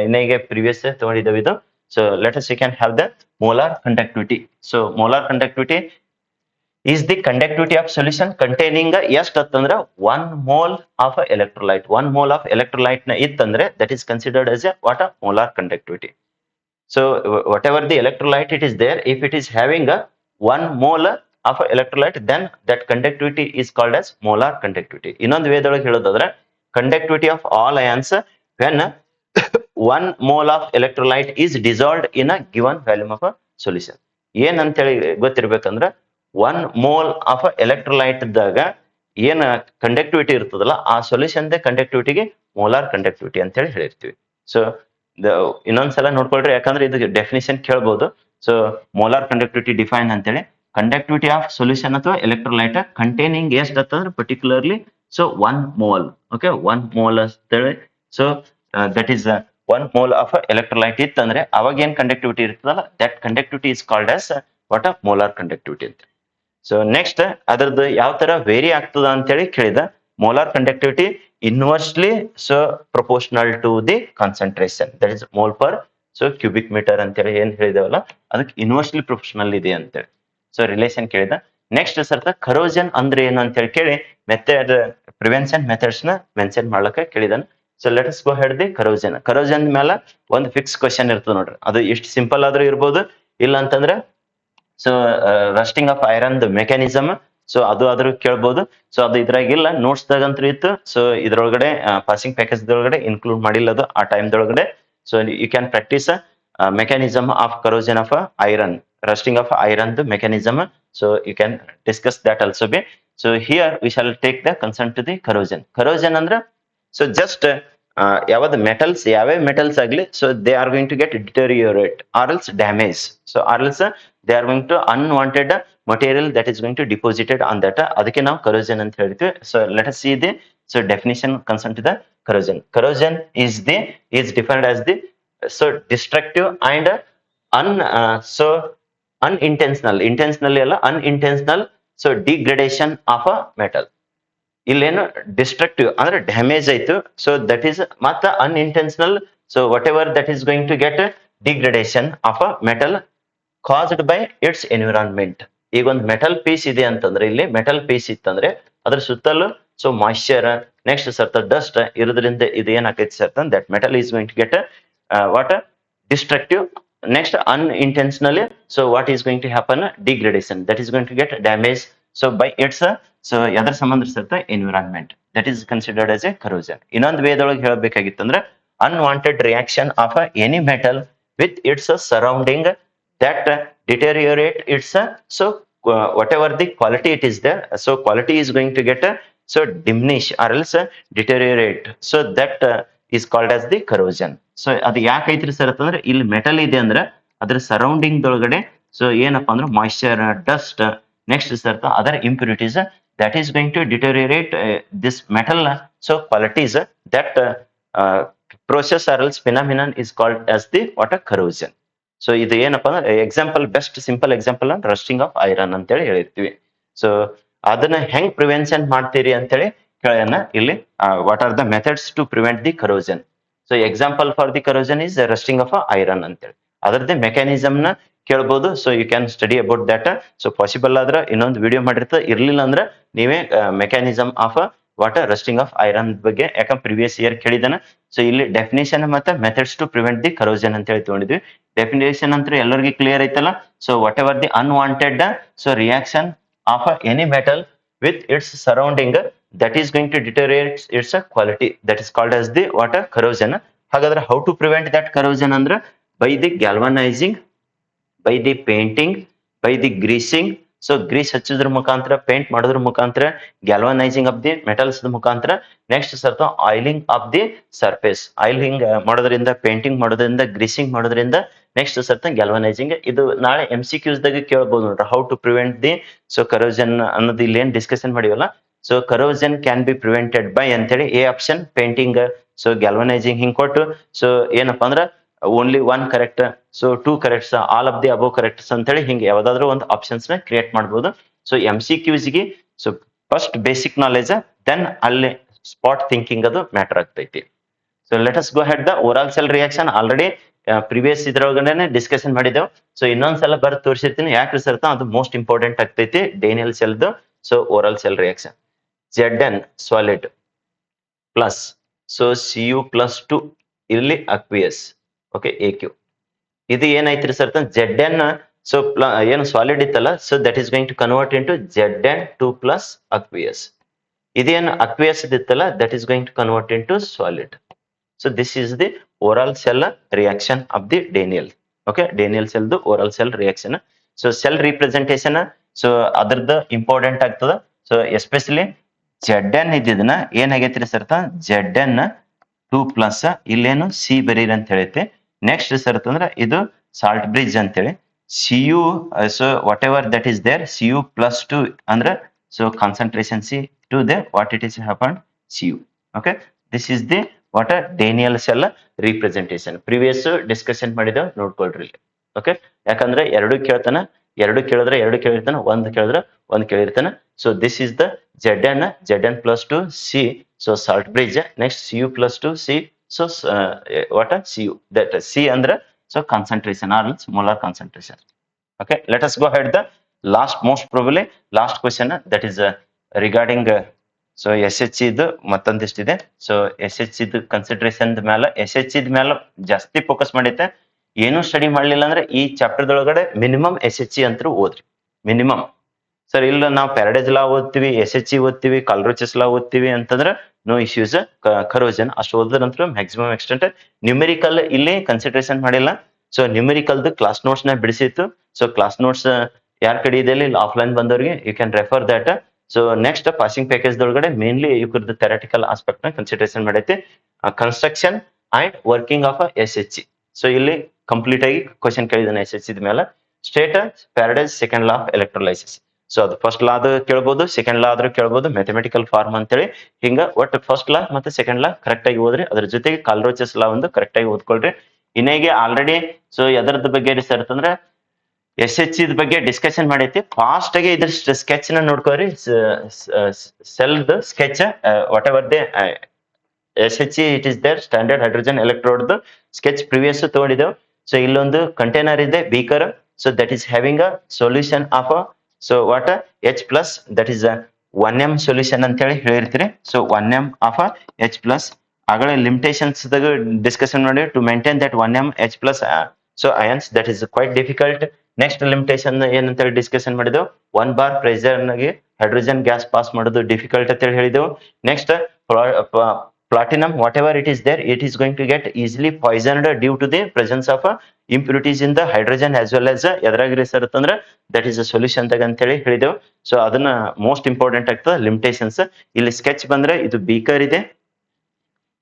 ಏನೇಗೆ previous ತಗೊಂಡಿದ್ದೇವೆ ಇದು. So let us you can have the molar conductivity. So molar conductivity is the conductivity of solution containing ಎಷ್ಟು ಅಂತಂದ್ರೆ 1 mole of electrolyte. 1 mole of electrolyte ನ ಇತ್ತಂದ್ರೆ that is considered as a what a molar conductivity. So whatever the electrolyte it is there, if it is having a 1 mole of electrolyte, then that conductivity is called as molar conductivity. ಇನ್ನೊಂದು ವೇದೊಳಗೆ ಹೇಳೋದಾದ್ರೆ conductivity of all ions when 1 mole of electrolyte is dissolved in a given volume of a solution. ಏನ್ ಅಂತೇಳಿ ಗೊತ್ತಿರ್ಬೇಕಂದ್ರೆ 1 mole of electrolyte ದಾಗ ಏನ್ conductivity ಇರ್ತದಲ್ಲ ಆ solution ದ ಕಂಡಕ್ಟಿವಿಟಿಗೆ ಮೋಲಾರ್ ಕಂಡಕ್ಟಿವಿಟಿ ಅಂತ ಹೇಳಿ ಹೇಳಿರ್ತೀವಿ. ಸೊ ಇನ್ನೊಂದ್ಸಲ ನೋಡ್ಕೊಳ್ರಿ, ಯಾಕಂದ್ರೆ ಇದು ಡೆಫಿನಿಷನ್ ಕೇಳ್ಬಹುದು. ಸೊ ಮೋಲಾರ್ ಕಂಡಕ್ಟಿವಿಟಿ ಡಿಫೈನ್ ಅಂತೇಳಿ ಕಂಡಕ್ಟಿವಿಟಿ ಆಫ್ ಸೊಲ್ಯೂಷನ್ ಅಥವಾ ಎಲೆಕ್ಟ್ರೋಲೈಟ್ ಕಂಟೈನಿಂಗ್ ಎಷ್ಟು ಅಂತಂದ್ರೆ particularly so 1 mole. Okay, 1 mole ಅಂತೇಳಿ. So that is 1 mole of electrolyte ಇತ್ತಂದ್ರೆ ಅವಾಗ ಏನ್ ಕಂಡಕ್ಟಿವಿಟಿ ಇರ್ತದಲ್ಲ that conductivity is called as what molar conductivity ಅಂತ. ಸೊ ನೆಕ್ಸ್ಟ್ ಅದ್ರದ್ದು ಯಾವ ತರ ವೇರಿ ಆಗ್ತದ ಅಂತೇಳಿ ಕೇಳಿದ. Molar conductivity inversely so proportional to the concentration, that is mole per so cubic metre ಅಂತೇಳಿ ಏನ್ ಹೇಳಿದೇವಲ್ಲ ಅದಕ್ಕೆ ಇನ್ವರ್ಸ್ಲಿ ಪ್ರಪೋರ್ಷನಲ್ ಇದೆ ಅಂತೇಳಿ ಸೊ ರಿಲೇಷನ್ ಕೇಳಿದ. ನೆಕ್ಸ್ಟ್ ಸರ್ತ ಕರೋಜನ್ ಅಂದ್ರೆ ಏನು ಅಂತೇಳಿ ಕೇಳಿ ಮೆಥಡ್ ಪ್ರಿವೆನ್ಷನ್ ಮೆಥಡ್ಸ್ ನ ಮೆನ್ಷನ್ ಮಾಡ್ಲಕ್ಕ ಕೇಳಿದಾನ. So let us go ahead the corrosion. Corrosion ಮೇಲೆ ಒಂದು ಫಿಕ್ಸ್ ಕ್ವಶನ್ ಇರ್ತದೆ ನೋಡ್ರಿ, ಅದು ಎಷ್ಟು ಸಿಂಪಲ್ ಆದ್ರೂ ಇರ್ಬೋದು, ಇಲ್ಲ ಅಂತಂದ್ರೆ so rusting of iron mechanism so ಅದು ಆದ್ರೂ ಕೇಳ್ಬೋದು. ಸೊ ಅದು ಇದ್ರಾಗಿಲ್ಲ, ನೋಟ್ಸ್ ದಾಗಂತೂ ಇತ್ತು. ಸೊ ಇದ್ರೊಳಗಡೆ ಪಾಸಿಂಗ್ ಪ್ಯಾಕೇಜ್ ಒಳಗಡೆ ಇನ್ಕ್ಲೂಡ್ ಮಾಡಿಲ್ಲ ಅದು ಆ ಟೈಮ್ ದೊಳಗಡೆ. So you can practise mechanism of corrosion of iron, rusting of iron the mechanism, so you can discuss that also be. So here we shall take the concern to the corrosion ಅಂದ್ರೆ so just ಯಾವ್ದು metals ಯಾವ್ಯಾವ metals ಆಗ್ಲಿ so they are going to get deteriorate or else damage, so or else they are going to unwanted material that is going to deposited on that, ಅದಕ್ಕೆ ನಾವು corrosion ಅಂತ ಹೇಳ್ತೀವಿ. So let us see the so definition concern to the corrosion is defined as the so destructive and intentionally ಅಲ್ಲ unintentional so degradation of a metal. ಇಲ್ಲೇನು destructive ಅಂದ್ರೆ damage ಆಯ್ತು, so that is ಮತ್ತ unintentional so whatever that is going to get degradation of a metal caused by its environment. ಈಗ ಒಂದು metal piece ಇದೆ ಅಂತಂದ್ರೆ, ಇಲ್ಲಿ ಮೆಟಲ್ ಪೀಸ್ ಇತ್ತಂದ್ರೆ ಅದ್ರ ಸುತ್ತಲೂ ಸೊ ಮಾಯಿಶ್ಚರ್ ನೆಕ್ಸ್ಟ್ ಸರ್ತ ಡಸ್ಟ್ ಇರೋದ್ರಿಂದ ಇದು ಏನಾಗೈತಿ ಸರ್ತ that metal is going to get what destructive. Next unintentionally so what is going to happen, degradation, that is going to get damage so by its so yadar sambandhisirta environment, that is considered as a corrosion. ಇನ್ನೊಂದು ವೇದೊಳಗೆ ಹೇಳಬೇಕಾಗಿತ್ತಂದ್ರೆ unwanted reaction of any metal with its surrounding that deteriorate its so whatever the quality it is there, so quality is going to get so diminish or else deteriorate, so that is called as the corrosion. So ಅದು ಯಾಕೆ ಐತ್ರಿ sir ಅಂತಂದ್ರೆ ಇಲ್ಲಿ metal ಇದೆ ಅಂದ್ರೆ ಅದ್ರ surrounding ದೊಳಗಡೆ so ಏನಪ್ಪಾ ಅಂದ್ರೆ ಮಾಯಿಶ್ಚರ್ ಡಸ್ಟ್ ನೆಕ್ಸ್ಟ್ ಸರ್ತ other impurities that is going to deteriorate this metal so qualities that process or else phenomenon is called as the what uh corrosion. So ಇದು ಏನಪ್ಪಾ ಅಂದ್ರೆ ಎಕ್ಸಾಂಪಲ್ ಬೆಸ್ಟ್ ಸಿಂಪಲ್ ಎಕ್ಸಾಂಪಲ್ ಅಂದ್ರೆ rusting of iron ಅಂತೇಳಿ ಹೇಳಿರ್ತೀವಿ. So ಅದನ್ನ ಹೆಂಗ್ prevention ಮಾಡ್ತೀರಿ ಅಂತೇಳಿ ಕೇಳೋಣ ಇಲ್ಲಿ. What are the methods to prevent the corrosion. So example for the corrosion is rusting of iron ಅಂತೇಳಿ ಅದರದ್ದೇ ಮೆಕ್ಯಾನಿಸಮ್ ನ ಕೇಳ್ಬೋದು. So you can study about that. So possible ಆದ್ರೆ ಇನ್ನೊಂದು ವಿಡಿಯೋ ಮಾಡಿರ್ತದೆ, ಇರ್ಲಿಲ್ಲ ಅಂದ್ರೆ ನೀವೇ mechanism of what rusting of iron ಬಗ್ಗೆ, ಯಾಕಂದ್ರೆ ಪ್ರಿವಿಯಸ್ ಇಯರ್ ಕೇಳಿದಾನ. ಸೊ ಇಲ್ಲಿ ಡೆಫಿನೇಷನ್ ಮತ್ತೆ methods to prevent the corrosion ಅಂತ ಹೇಳಿ ತಗೊಂಡಿದ್ವಿ. ಡೆಫಿನೇಷನ್ ಅಂತ ಎಲ್ಲರಿಗೂ ಕ್ಲಿಯರ್ ಐತಲ್ಲ. So whatever the unwanted so reaction of any metal with its surrounding that is going to deteriorate its quality, that is called as the what corrosion. ಹಾಗಾದ್ರೆ how to prevent that corrosion ಅಂದ್ರೆ by the galvanizing, by the painting, by the greasing. So grease ಹಚ್ಚೋದ್ರ ಮುಖಾಂತರ, paint ಮಾಡೋದ್ರ ಮುಖಾಂತರ, galvanising of the metals ಮುಖಾಂತರ, next ಸರ್ತ oiling of the surface, oiling ಮಾಡೋದ್ರಿಂದ, painting ಮಾಡೋದ್ರಿಂದ, ಗ್ರೀಸಿಂಗ್ ಮಾಡೋದ್ರಿಂದ, ನೆಕ್ಸ್ಟ್ ಸರ್ತ ಗ್ಯಾಲ್ವನೈಸಿಂಗ್. ಇದು ನಾಳೆ MCQs ದಾಗ ಕೇಳಬಹುದು ನೋಡ್ರಿ, how to prevent the so corrosion ಅನ್ನೋದು ಇಲ್ಲಿ ಏನ್ ಡಿಸ್ಕಷನ್ ಮಾಡಿವಲ್ಲ. So corrosion can be prevented by ಅಂತೇಳಿ a option painting, so galvanising ಹಿಂಗ್ ಕೊಟ್ಟು ಸೊ ಏನಪ್ಪಾ ಅಂದ್ರ only one correct, so two corrects, all of the above corrects ಅಂತೇಳಿ ಹಿಂಗೆ ಯಾವ್ದಾದ್ರು ಒಂದು ಆಪ್ಷನ್ಸ್ ನ ಕ್ರಿಯೇಟ್ ಮಾಡ್ಬೋದು. ಸೊ MCQs ಗೆ so first basic knowledge, then ಅಲ್ಲಿ ಸ್ಪಾಟ್ ಥಿಂಕಿಂಗ್ ಅದು ಮ್ಯಾಟರ್ ಆಗ್ತೈತಿ. So let us go head the overall cell reaction. Already previous ಇದ್ರೊಳಗಡೆ ಡಿಸ್ಕಷನ್ ಮಾಡಿದೆವು. ಸೊ ಇನ್ನೊಂದ್ಸಲ ಬರ್ದು ತೋರಿಸಿರ್ತೀನಿ, ಯಾಕೆ ಸರ್ತ ಅದು ಮೋಸ್ಟ್ ಇಂಪಾರ್ಟೆಂಟ್ ಆಗ್ತೈತಿ ಡೇನಿಯಲ್ ಸೆಲ್ದು. So overall cell reaction Zn solid plus so Cu+2 ಇಲ್ಲಿ ಅಕ್ವಿಯಸ್, ಓಕೆ AQ. ಇದು ಏನೈತ್ರಿ ಸರ್ Zn ಸೊ ಏನು ಸಾಲಿಡ್ ಇತ್ತಲ್ಲ, so that is going to convert into Zn2 plus aqueous. ಇದೇನು ಅಕ್ವಿಯಸ್ ಇತ್ತಲ್ಲ that is going to convert into solid. So this is the overall cell reaction of the Daniel. Okay, Daniel ಸೆಲ್ದು overall cell reaction. So cell representation so ಅದ್ರದ್ದು important ಆಗ್ತದ. So especially Zn ಇದ್ದಿದ್ದನ್ನ ಏನಾಗೈತ್ರಿ ಸರ್ತ Zn2 plus ಇಲ್ಲೇನು C ಬರೀರಿ ಅಂತ ಹೇಳೈತಿ. Next ಸರ್ತ ಅಂದ್ರೆ ಇದು ಸಾಲ್ಟ್ ಬ್ರಿಡ್ಜ್ ಅಂತೇಳಿ Cu, so whatever that is there Cu+2 ಅಂದ್ರೆ so concentration C to the what it is happened Cu. Okay, this is the what a Daniell cell representation. Previous discussion ಮಾಡಿದ ನೋಡ್ಕೊಳ್ರಿ. Okay, ಯಾಕಂದ್ರೆ ಎರಡು ಕೇಳ್ತಾನ, ಎರಡು ಕೇಳಿದ್ರೆ ಎರಡು ಕೇಳಿರ್ತಾನೆ, ಒಂದು ಕೇಳಿದ್ರೆ ಒಂದು ಕೇಳಿರ್ತಾನೆ. So this is the Zn plus 2 C, so salt bridge. Next Cu plus 2 C, so what a Cu, that C ಅಂದ್ರೆ so concentration or else molar concentration. Okay, let us go ahead the most probably last question, that is regarding so SH ಇದು ಮತ್ತೊಂದಿಷ್ಟಿದೆ. So SH ಇದು consideration ಮೇಲೆ SH ಇದ್ ಮೇಲೆ ಜಾಸ್ತಿ focus ಮಾಡೈತೆ. ಏನು study ಮಾಡ್ಲಿಲ್ಲ ಅಂದ್ರೆ ಈ ಚಾಪ್ಟರ್ ದೊಳಗಡೆ ಮಿನಿಮಮ್ SH ಅಂತೂ ಓದ್ರಿ, ಮಿನಿಮಮ್. ಸರ್ ಇಲ್ಲ ನಾವು ಪ್ಯಾರಡೈಸ್ ಲಾ ಓದ್ತೀವಿ, SH ಓದ್ತೀವಿ, ಕಾಲ್ರೋಚಸ್ ಲಾ ಓದ್ತೀವಿ ಅಂತಂದ್ರೆ ನೋ ಇಶ್ಯೂಸ್. ಕರೋಜನ್ ಅಷ್ಟು ಓದಿದ ನಂತರ ಮ್ಯಾಕ್ಸಿಮಮ್ ಎಕ್ಸ್ಟೆಂಟ್ ನ್ಯೂಮೆರಿಕಲ್ ಇಲ್ಲಿ ಕನ್ಸಿಡರೇಷನ್ ಮಾಡಿಲ್ಲ. ಸೊ ನ್ಯೂಮೆರಿಕಲ್ದು ಕ್ಲಾಸ್ ನೋಟ್ಸ್ ನ ಬಿಡಿಸಿತ್ತು. ಸೊ ಕ್ಲಾಸ್ ನೋಟ್ಸ್ ಯಾರ ಕಡೆ ಇದೆ ಇಲ್ಲಿ ಆಫ್ಲೈನ್ ಬಂದವರಿಗೆ you can refer that. So next passing package ದೊಳಗಡೆ ಮೇನ್ಲಿ ಇವ್ರದ್ದು ಥೆರಟಿಕಲ್ ಆಸ್ಪೆಕ್ಟ್ ನ ಕನ್ಸಿಡರೇಷನ್ ಮಾಡೈತಿ. Construction and working of SH. ಸೊ ಇಲ್ಲಿ ಕಂಪ್ಲೀಟ್ ಆಗಿ ಕ್ವಶನ್ ಕೇಳಿದಾನೆ SH ಇದ್ ಮೇಲೆ. State Faraday's second law of electrolysis. So ಅದು ಫಸ್ಟ್ ಲಾ ಆದ್ರೂ ಕೇಳ್ಬೋದು, ಸೆಕೆಂಡ್ ಲಾ ಆದ್ರೂ ಕೇಳ್ಬೋದು, ಮ್ಯಾಥಮೆಟಿಕಲ್ ಫಾರ್ಮ್ ಅಂತೇಳಿ ಹಿಂಗ ಒಟ್ಟು ಫಸ್ಟ್ ಲಾ ಮತ್ತೆ ಸೆಕೆಂಡ್ ಲಾ ಕರೆಕ್ಟ್ ಆಗಿ ಓದ್ರಿ. ಅದ್ರ ಜೊತೆಗೆ ಕಾಲ್ರೋಚಸ್ ಲಾ ಒಂದು ಕರೆಕ್ಟ್ ಆಗಿ ಓದ್ಕೊಳ್ರಿ. ಇನ್ನೇಗೆ ಆಲ್ರೆಡಿ ಸೊ ಎದರದ ಬಗ್ಗೆ ರಿಸರ್ಚ್ ಅಂದ್ರೆ SH ಇದ್ ಬಗ್ಗೆ ಡಿಸ್ಕಷನ್ ಮಾಡೈತಿ. ಫಾಸ್ಟ್ ಆಗಿ ಇದ್ರ ಸ್ಕೆಚ್ ನ ನೋಡ್ಕೋರಿ. ಸೆಲ್ದ್ sketch whatever they SH it is there standard hydrogen electrode sketch previous ತಗೊಂಡಿದ್ದೇವೆ. ಸೊ ಇಲ್ಲೊಂದು ಕಂಟೈನರ್ ಇದೆ beaker. So that is having a solution of so what H plus, that is 1m solution ಅಂತ ಹೇಳಿ ಹೇಳಿರ್ತೀರಿ. So 1m of H plus. ಆಗಲೇ limitations discussion ಮಾಡಿ to maintain that 1m H plus so ions, that is quite difficult. Next limitation ಏನಂತ ಹೇಳಿ discussion ಮಾಡಿದೆವು, 1 bar pressure ನಾಗೆ hydrogen gas pass ಮಾಡೋದು ಡಿಫಿಕಲ್ಟ್ ಅಂತ ಹೇಳಿ ಹೇಳಿದೆವು. Next platinum, whatever it is there, it is going to get easily poisoned due to the presence of impurities in the hydrogen as well as ಎದ್ರಾಗ್ರಿ sir ಅಂತಂದ್ರೆ that is a solution ತಗ ಅಂತ ಹೇಳಿ ಹೇಳಿದೆವು. So ಅದನ್ನ most important ಆಗ್ತದೆ limitations. ಇಲ್ಲಿ sketch ಬಂದ್ರೆ ಇದು ಬೀಕರ್ ಇದೆ.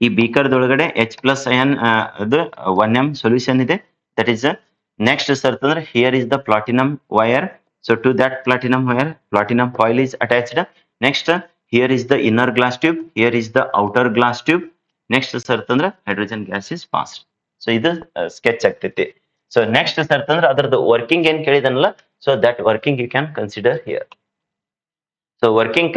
ಈ ಬೀಕರ್ ದೊಳಗಡೆ H ಪ್ಲಸ್ ಅಯನ್ ಅದು 1m ಸೊಲ್ಯೂಷನ್ ಇದೆ. ದಟ್ ಈಸ್ ನೆಕ್ಸ್ಟ್ ಸರ್ ಅಂತಂದ್ರೆ here is the platinum wire. So to that platinum wire platinum foil is attached. Next here is the inner glass tube, here is the outer glass tube. Next sir ಅಂತಂದ್ರೆ hydrogen gas is passed. So ಇದು sketch ಆಗ್ತೈತಿ. So next sir ಅಂತಂದ್ರೆ ಅದರದ್ದು working ಏನ್ ಕೇಳಿದನಲ್ಲ, so that working you can consider here. So working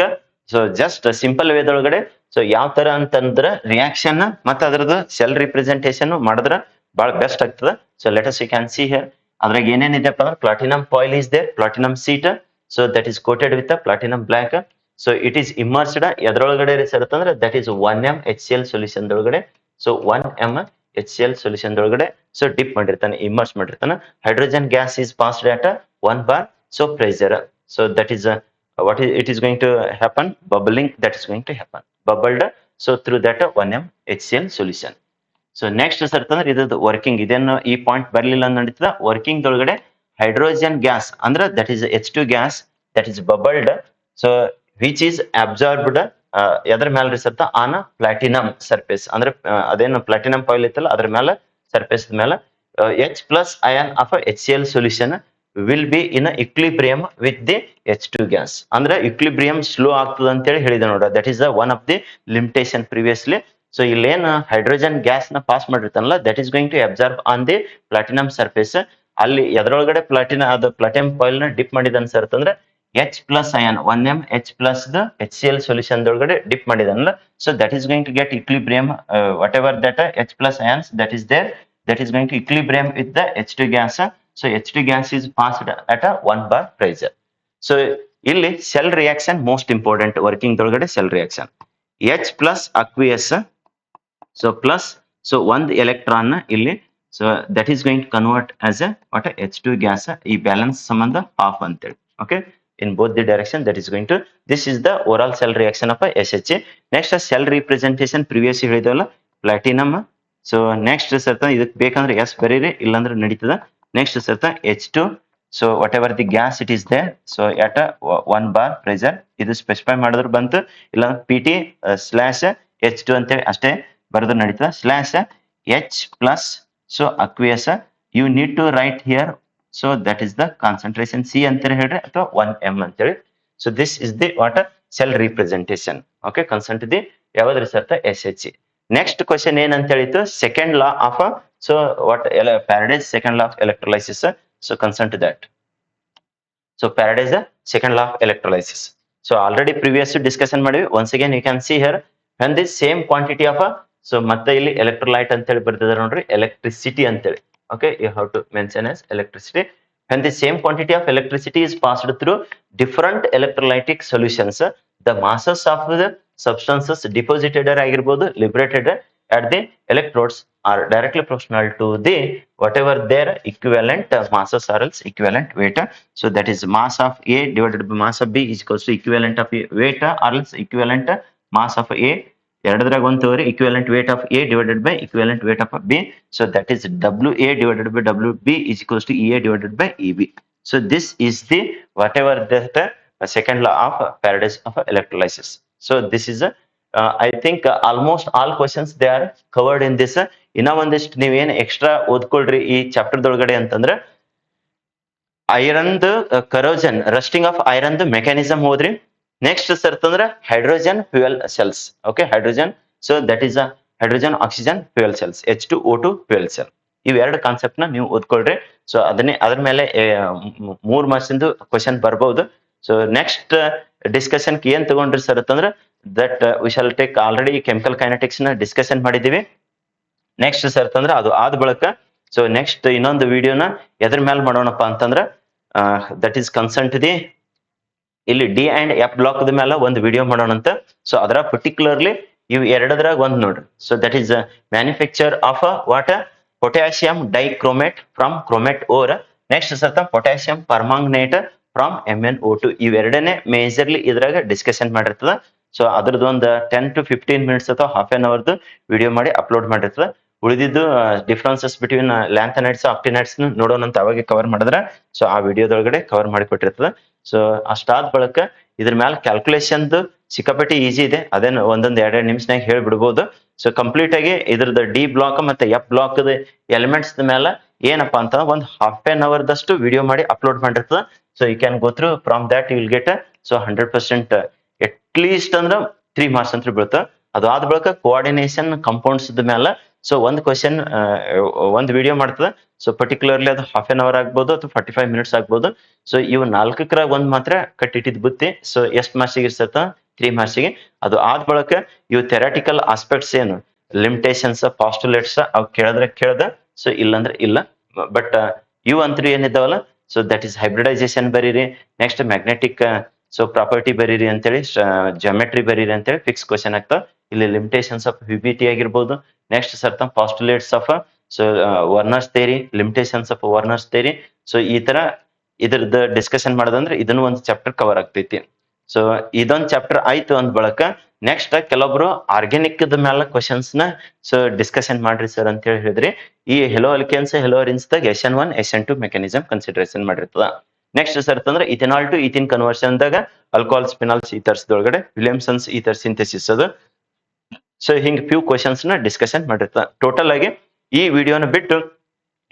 so just simple way ದೊಳಗಡೆ so ಯಾವ ತರ ಅಂತಂದ್ರೆ ರಿಯಾಕ್ಷನ್ ಮತ್ತೆ ಅದರದ್ದು ಸೆಲ್ ರಿಪ್ರೆಸೆಂಟೇಷನ್ ಮಾಡಿದ್ರೆ ಬಹಳ ಬೆಸ್ಟ್ ಆಗ್ತದೆ. So let us you can see here. ಅದ್ರಾಗ ಏನೇನಿದೆಪ್ಪ ಅಂದ್ರೆ platinum foil is there, platinum sheet, so that is coated with the platinum black. So it is immersed ಎದ್ರೊಳಗಡೆ ರಿಸರ್ಚ್ ಅಂದ್ರೆ that is 1m HCl solution ದೊಳಗಡೆ. So 1m HCl solution ದೊಳಗಡೆ so dip ಮಾಡಿರ್ತಾನೆ, immerse ಮಾಡಿರ್ತಾನೆ. Hydrogen gas is passed at 1 bar so pressure. So that is what it is going to happen, bubbling, that is going to happen, bubbled so through that 1m HCl solution. So next sir ಅಂತಂದ್ರೆ ಇದು working. ಇದೇನು ಈ point ಬರ್ಲಿಲ್ಲ ನಡೀತದ. Working ದೊಳಗಡೆ hydrogen gas ಅಂದ್ರೆ that is H2 gas that is bubbled. So which is absorbed ಎದ್ರ ಮೇಲೆ ರಿಸರ್ತ on platinum surface. ಅಂದ್ರೆ ಅದೇನು ಪ್ಲಾಟಿನಮ್ ಫಾಯಿಲ್ ಇತ್ತಲ್ಲ ಅದ್ರ ಮೇಲೆ ಸರ್ಫೇಸ್ ಮೇಲೆ H plus ion of HCl solution will be in equilibrium with the H2 gas. ಅಂದ್ರೆ equilibrium slow ಆಗ್ತದೆ ಅಂತ ಹೇಳಿ ಹೇಳಿದೆ ನೋಡ್ರ. That is the one of the limitation previously. So ಇಲ್ಲೇನ್ ಹೈಡ್ರೋಜನ್ ಗ್ಯಾಸ್ ನ ಪಾಸ್ ಮಾಡಿರ್ತಾನಲ್ಲ that is going to absorb on the platinum surface. ಅಲ್ಲಿ ಎದ್ರೊಳಗಡೆ ಪ್ಲಾಟಿನಮ್ ಫಾಯಿಲ್ ನ ಡಿಪ್ ಮಾಡಿದ ಅನ್ಸರ್ತಂದ್ರೆ H plus ion 1m H plus the HCl solution ದೊಳಗಡೆ dip ಮಾಡಿದನಲ್ಲ. So that is going to get equilibrium whatever that H plus ions that is there, that is going to equilibrium with the H2 gas. So H2 gas is passed at 1 bar pressure. So ಇಲ್ಲಿ cell reaction most important working ದೊಳಗಡೆ cell reaction. H plus aqueous so plus so ಒಂದು electron ಇಲ್ಲಿ so that is going to convert as a what H2 gas. ಈ balance ಸಂಬಂಧ half ಅಂತೇಳಿ. Okay, in both the direction, that is going to, this is the overall cell reaction of a SHA. next cell representation previously ಹೇಳಿದವಲ್ಲ platinum. so next ಸರ್ತ ಇದಕ್ಕೆ ಬೇಕಂದ್ರೆ S ಬರೀರಿ, ಇಲ್ಲಾಂದ್ರೆ ನಡೀತದ. next ಸರ್ತ H2, so whatever the gas it is there, so at a 1 bar pressure ಇದು specify ಮಾಡಿದ್ರು ಬಂತು. ಇಲ್ಲ PT slash H2 ಅಂತೇಳಿ ಅಷ್ಟೇ ಬರೆದ್ರು ನಡೀತದ. Slash H plus so aqueous you need to write here. So that is the concentration C ಅಂತ ಹೇಳ್ರಿ ಅಥವಾ 1m ಅಂತ ಹೇಳಿ. So this is the what cell representation. Okay, consent the ಯಾವ್ದು ರಿಸರ್ಚ್ SH. ನೆಕ್ಸ್ಟ್ ಕ್ವಶನ್ ಏನಂತ ಹೇಳಿತ್ತು, second law of so what Faraday's second law of electrolysis. So concern to that. So Faraday's second law of electrolysis. So already previous discussion ಮಾಡಿವಿ. Once again you can see here when this same quantity of so ಮತ್ತೆ ಇಲ್ಲಿ electrolyte ಅಂತ ಹೇಳಿ ಬರ್ತಿದ್ದಾರೆ ನೋಡ್ರಿ, electricity ಅಂತ ಹೇಳಿ. Okay, you have to mention as electricity. When the same quantity of electricity is passed through different electrolytic solutions, the masses of the substances deposited ಆಗಿರ್ಬೋದು liberated at the electrodes are directly proportional to the whatever their equivalent masses or else equivalent weight. So that is mass of A divided by mass of B is equals to equivalent of A weight or else equivalent mass of A. ಎರಡದ್ರಾಗ ಒಂದು ತಗೋರಿ equivalent weight of A divided by equivalent weight of B. So that is WA divided by WB is equals to EA divided by EB. So this is the whatever the second law of Faraday's of electrolysis. So this is I think almost all questions they are covered in this. ಇನ್ನ ಒಂದಿಷ್ಟು ನೀವೇನ್ extra ಓದ್ಕೊಳ್ರಿ ಈ chapter ದೊಳಗಡೆ ಅಂತಂದ್ರೆ iron corrosion rusting of iron mechanism ಓದ್ರಿ. Next ಅಂತಂದ್ರೆ hydrogen fuel cells. Okay, hydrogen, so that is hydrogen oxygen fuel cells, H2O2 fuel cell. ಇವೆರಡು concept ನ ನೀವು ಓದ್ಕೊಳ್ರಿ. ಸೊ ಅದ್ರ ಮೇಲೆ 3 ಮಾರ್ಕ್ಸ್ ಇಂದು ಕ್ವಶನ್ ಬರ್ಬಹುದು. ಸೊ ನೆಕ್ಸ್ಟ್ ಡಿಸ್ಕಷನ್ ಏನ್ ತಗೊಂಡ್ರಿ ಸರ್ ಅಂತಂದ್ರೆ that we shall take already chemical kinetics ನ ಡಿಸ್ಕಷನ್ ಮಾಡಿದೀವಿ. ನೆಕ್ಸ್ಟ್ ಸರ್ ಅಂತಂದ್ರೆ ಅದು ಆದ ಬಳಿಕ ಸೊ ನೆಕ್ಸ್ಟ್ ಇನ್ನೊಂದು ವಿಡಿಯೋನ ಎದ್ರ ಮೇಲೆ ಮಾಡೋಣಪ್ಪ ಅಂತಂದ್ರ that is concern to the ಇಲ್ಲಿ ಡಿ ಅಂಡ್ ಎಫ್ ಬ್ಲಾಕ್ ಮೇಲೆ ಒಂದು ವಿಡಿಯೋ ಮಾಡೋಣ ಅಂತ. ಸೊ ಅದರ ಪರ್ಟಿಕ್ಯುಲರ್ಲಿ ಇವು ಎರಡದ್ರಾಗ ಒಂದ್ ನೋಡ್ರಿ. So that is manufacture of what potassium dichromate from chromate ore. Next ಸರ್ತ ಪೊಟ್ಯಾಸಿಯಂ ಪರ್ಮಾಂಗನೇಟ್ ಫ್ರಮ್ MnO2. ಇವೆರಡನೇ ಮೇಜರ್ಲಿ ಇದ್ರಾಗ ಡಿಸ್ಕಷನ್ ಮಾಡಿರ್ತದ. ಸೊ ಅದ್ರದ್ದು ಒಂದು 10 to 15 ಮಿನಿಟ್ಸ್ ಅಥವಾ ಹಾಫ್ ಆನ್ ಅವರ್ದು ವಿಡಿಯೋ ಮಾಡಿ ಅಪ್ಲೋಡ್ ಮಾಡಿರ್ತದ. ಉಳಿದಿದ್ದು ಡಿಫ್ರೆನ್ಸಸ್ ಬಿಟ್ವೀನ್ ಲ್ಯಾಂಥನೈಡ್ಸ್ ಆಕ್ಟಿನೈಡ್ಸ್ ನೋಡೋಣ ಅಂತ ಅವಾಗ ಕವರ್ ಮಾಡಿದ್ರ ಸೊ ಆ ವಿಡಿಯೋದೊಳಗಡೆ ಕವರ್ ಮಾಡಿ ಕೊಟ್ಟಿರ್ತದ. ಸೊ ಅಷ್ಟಾದ ಬಳಿಕ ಇದ್ರ ಮ್ಯಾಲ ಕ್ಯಾಲ್ಕುಲೇಷನ್ ಸಿಕ್ಕಾಪಟ್ಟಿ ಈಜಿ ಇದೆ, ಅದೇನು ಒಂದೊಂದ್ 2 ನಿಮಿಷನಾಗ ಹೇಳ್ಬಿಡ್ಬೋದು. ಸೊ ಕಂಪ್ಲೀಟ್ ಆಗಿ ಇದ್ರದ್ದು ಡಿ ಬ್ಲಾಕ್ ಮತ್ತೆ ಎಫ್ ಬ್ಲಾಕ್ ಎಲಿಮೆಂಟ್ಸ್ ಮೇಲೆ ಏನಪ್ಪಾ ಅಂತ ಒಂದು ಹಾಫ್ ಆನ್ ಅವರ್ ದಷ್ಟು ವಿಡಿಯೋ ಮಾಡಿ ಅಪ್ಲೋಡ್ ಮಾಡಿರ್ತದ. So you can go through from that you will get so 100% at least ಅಂದ್ರ 3 ಮಾರ್ಕ್ಸ್ ಅಂತ ಬೀಳುತ್ತೆ. ಅದು ಆದ ಬಳಿಕ ಕೋಆರ್ಡಿನೇಷನ್ ಕಂಪೌಂಡ್ಸ್ ಮೇಲೆ ಸೊ ಒಂದು ಕ್ವಶನ್ ಒಂದು ವಿಡಿಯೋ ಮಾಡ್ತದೆ. ಸೊ ಪರ್ಟಿಕ್ಯುಲರ್ಲಿ ಅದು ಹಾಫ್ ಆನ್ ಅವರ್ ಆಗ್ಬೋದು ಅಥವಾ 45 ಮಿನಿಟ್ಸ್ ಆಗ್ಬೋದು. ಸೊ ಇವು 4ರ ಒಂದ್ ಮಾತ್ರ ಕಟ್ಟಿಟ್ಟಿದ್ ಬುತ್ತಿ. ಸೊ ಎಷ್ಟು ಮಾರ್ಕ್ಸಿಗೆ ಇರ್ತದ 3 ಮಾರ್ಕ್ಸಿಗೆ. ಅದು ಆದ ಬಳಿಕ ಇವು ಥೆರಾಟಿಕಲ್ ಆಸ್ಪೆಕ್ಟ್ಸ್ ಏನು ಲಿಮಿಟೇಷನ್ಸ್ ಪಾಸ್ಟುಲೇಟ್ಸ್ ಅವ್ ಕೇಳ್ದ ಸೊ ಇಲ್ಲಂದ್ರೆ ಇಲ್ಲ. ಬಟ್ ಇವು ಅಂತೂ ಏನಿದ್ದಾವಲ್ಲ ಸೊ ದಟ್ ಈಸ್ ಹೈಬ್ರಿಡೈಸೇಷನ್ ಬರೀರಿ, ನೆಕ್ಸ್ಟ್ ಮ್ಯಾಗ್ನೆಟಿಕ್ ಸೊ ಪ್ರಾಪರ್ಟಿ ಬರೀರಿ ಅಂತೇಳಿ, ಜಾಮೆಟ್ರಿ ಬರೀರಿ ಅಂತೇಳಿ ಫಿಕ್ಸ್ ಕ್ವಶನ್ ಆಗ್ತಾವ. ಇಲ್ಲಿ ಲಿಮಿಟೇಷನ್ಸ್ ಆಫ್ ವಿಬಿಟಿ ಆಗಿರ್ಬೋದು. ನೆಕ್ಸ್ಟ್ ಸರ್ತ postulates of so Werner's theory, limitations of Werner's theory. So ಈ ತರ ಇದ್ರದ್ದು ಡಿಸ್ಕಷನ್ ಮಾಡೋದಂದ್ರೆ ಇದನ್ನು ಒಂದು ಚಾಪ್ಟರ್ ಕವರ್ ಆಗ್ತೈತಿ. ಸೊ ಇದೊಂದು ಚಾಪ್ಟರ್ ಆಯ್ತು ಅಂದ ಬಳಕ ನೆಕ್ಸ್ಟ್ ಕೆಲವೊಬ್ರು ಆರ್ಗ್ಯಾನಿಕ್ ಮೇಲೆ ಕ್ವಶನ್ಸ್ ನ ಸೊ ಡಿಸ್ಕಷನ್ ಮಾಡ್ರಿ ಸರ್ ಅಂತ ಹೇಳಿ ಹೇಳಿದ್ರಿ. ಈ ಹೆಲೋ ಅಲ್ಕೇನ್ಸ್ ಹೆಲೋ ಅರಿನ್ಸ್ ದಾಗ SN1 SN2 ಮೆಕ್ಯಾನಿಸಮ್ ಕನ್ಸಿಡರೇಷನ್ ಮಾಡಿರ್ತದ. ನೆಕ್ಸ್ಟ್ ಸರ್ ಅಂತಂದ್ರೆ ಇಥೆನಾಲ್ ಟು ಈಥಿನ್ ಕನ್ವರ್ಷನ್ ದಾಗ ಆಲ್ಕೋಹಾಲ್ಸ್ ಫಿನಾಲ್ಸ್ ಈಥರ್ಸ್ ದೊಳಗಡೆ ವಿಲಿಯಮ್ಸನ್ಸ್ ಈಥರ್ ಸಿಂಥೆಸಿಸ್ ಅದು. ಸೊ ಹಿಂಗ್ ಫ್ಯೂ ಕ್ವಶನ್ಸ್ ನ ಡಿಸ್ಕಷನ್ ಮಾಡಿರ್ತದ. ಟೋಟಲ್ ಆಗಿ ಈ ವಿಡಿಯೋನ ಬಿಟ್ಟು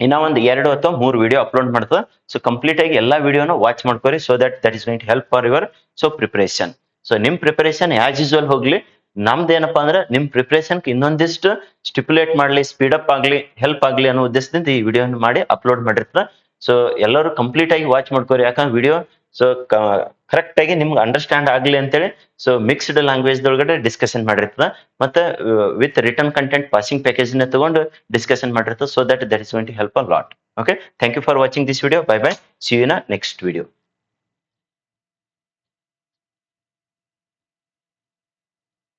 ಇನ್ನ ಒಂದು 2 ಅಥವಾ 3 ವಿಡಿಯೋ ಅಪ್ಲೋಡ್ ಮಾಡ್ತದ. ಸೊ ಕಂಪ್ಲೀಟ್ ಆಗಿ ಎಲ್ಲಾ ವಿಡಿಯೋನ ವಾಚ್ ಮಾಡ್ಕೋರಿ. So that is going to help for your so preparation. So ನಿಮ್ ಪ್ರಿಪರೇಷನ್ ಆಸ್ ಯೂಶುವಲ್ ಹೋಗ್ಲಿ. ನಮ್ದು ಏನಪ್ಪಾ ಅಂದ್ರೆ ನಿಮ್ ಪ್ರಿಪರೇಷನ್ ಇನ್ನೊಂದಿಷ್ಟು ಸ್ಟಿಪ್ಯುಲೇಟ್ ಮಾಡ್ಲಿ, ಸ್ಪೀಡ್ ಅಪ್ ಆಗ್ಲಿ, ಹೆಲ್ಪ್ ಆಗ್ಲಿ ಅನ್ನೋ ಉದ್ದೇಶದಿಂದ ಈ ವಿಡಿಯೋ ಮಾಡಿ ಅಪ್ಲೋಡ್ ಮಾಡಿರ್ತದ. ಸೊ ಎಲ್ಲರೂ ಕಂಪ್ಲೀಟ್ ಆಗಿ ವಾಚ್ ಮಾಡ್ಕೋರಿ. ಯಾಕಂದ್ರೆ ವಿಡಿಯೋ ಸೊ ಕರೆಕ್ಟ್ ಆಗಿ ನಿಮ್ಗೆ ಅಂಡರ್ಸ್ಟ್ಯಾಂಡ್ ಆಗ್ಲಿ ಅಂತೇಳಿ ಸೊ ಮಿಕ್ಸ್ಡ್ ಲ್ಯಾಂಗ್ವೇಜ್ ದೊಳಗಡೆ ಡಿಸ್ಕಷನ್ ಮಾಡಿರ್ತದ. ಮತ್ತೆ with return content passing package ನ ತಗೊಂಡು ಡಿಸ್ಕಷನ್ ಮಾಡಿರ್ತದ. So that is going to help a lot. Okay, thank you for watching this video. Bye bye, see you in next video.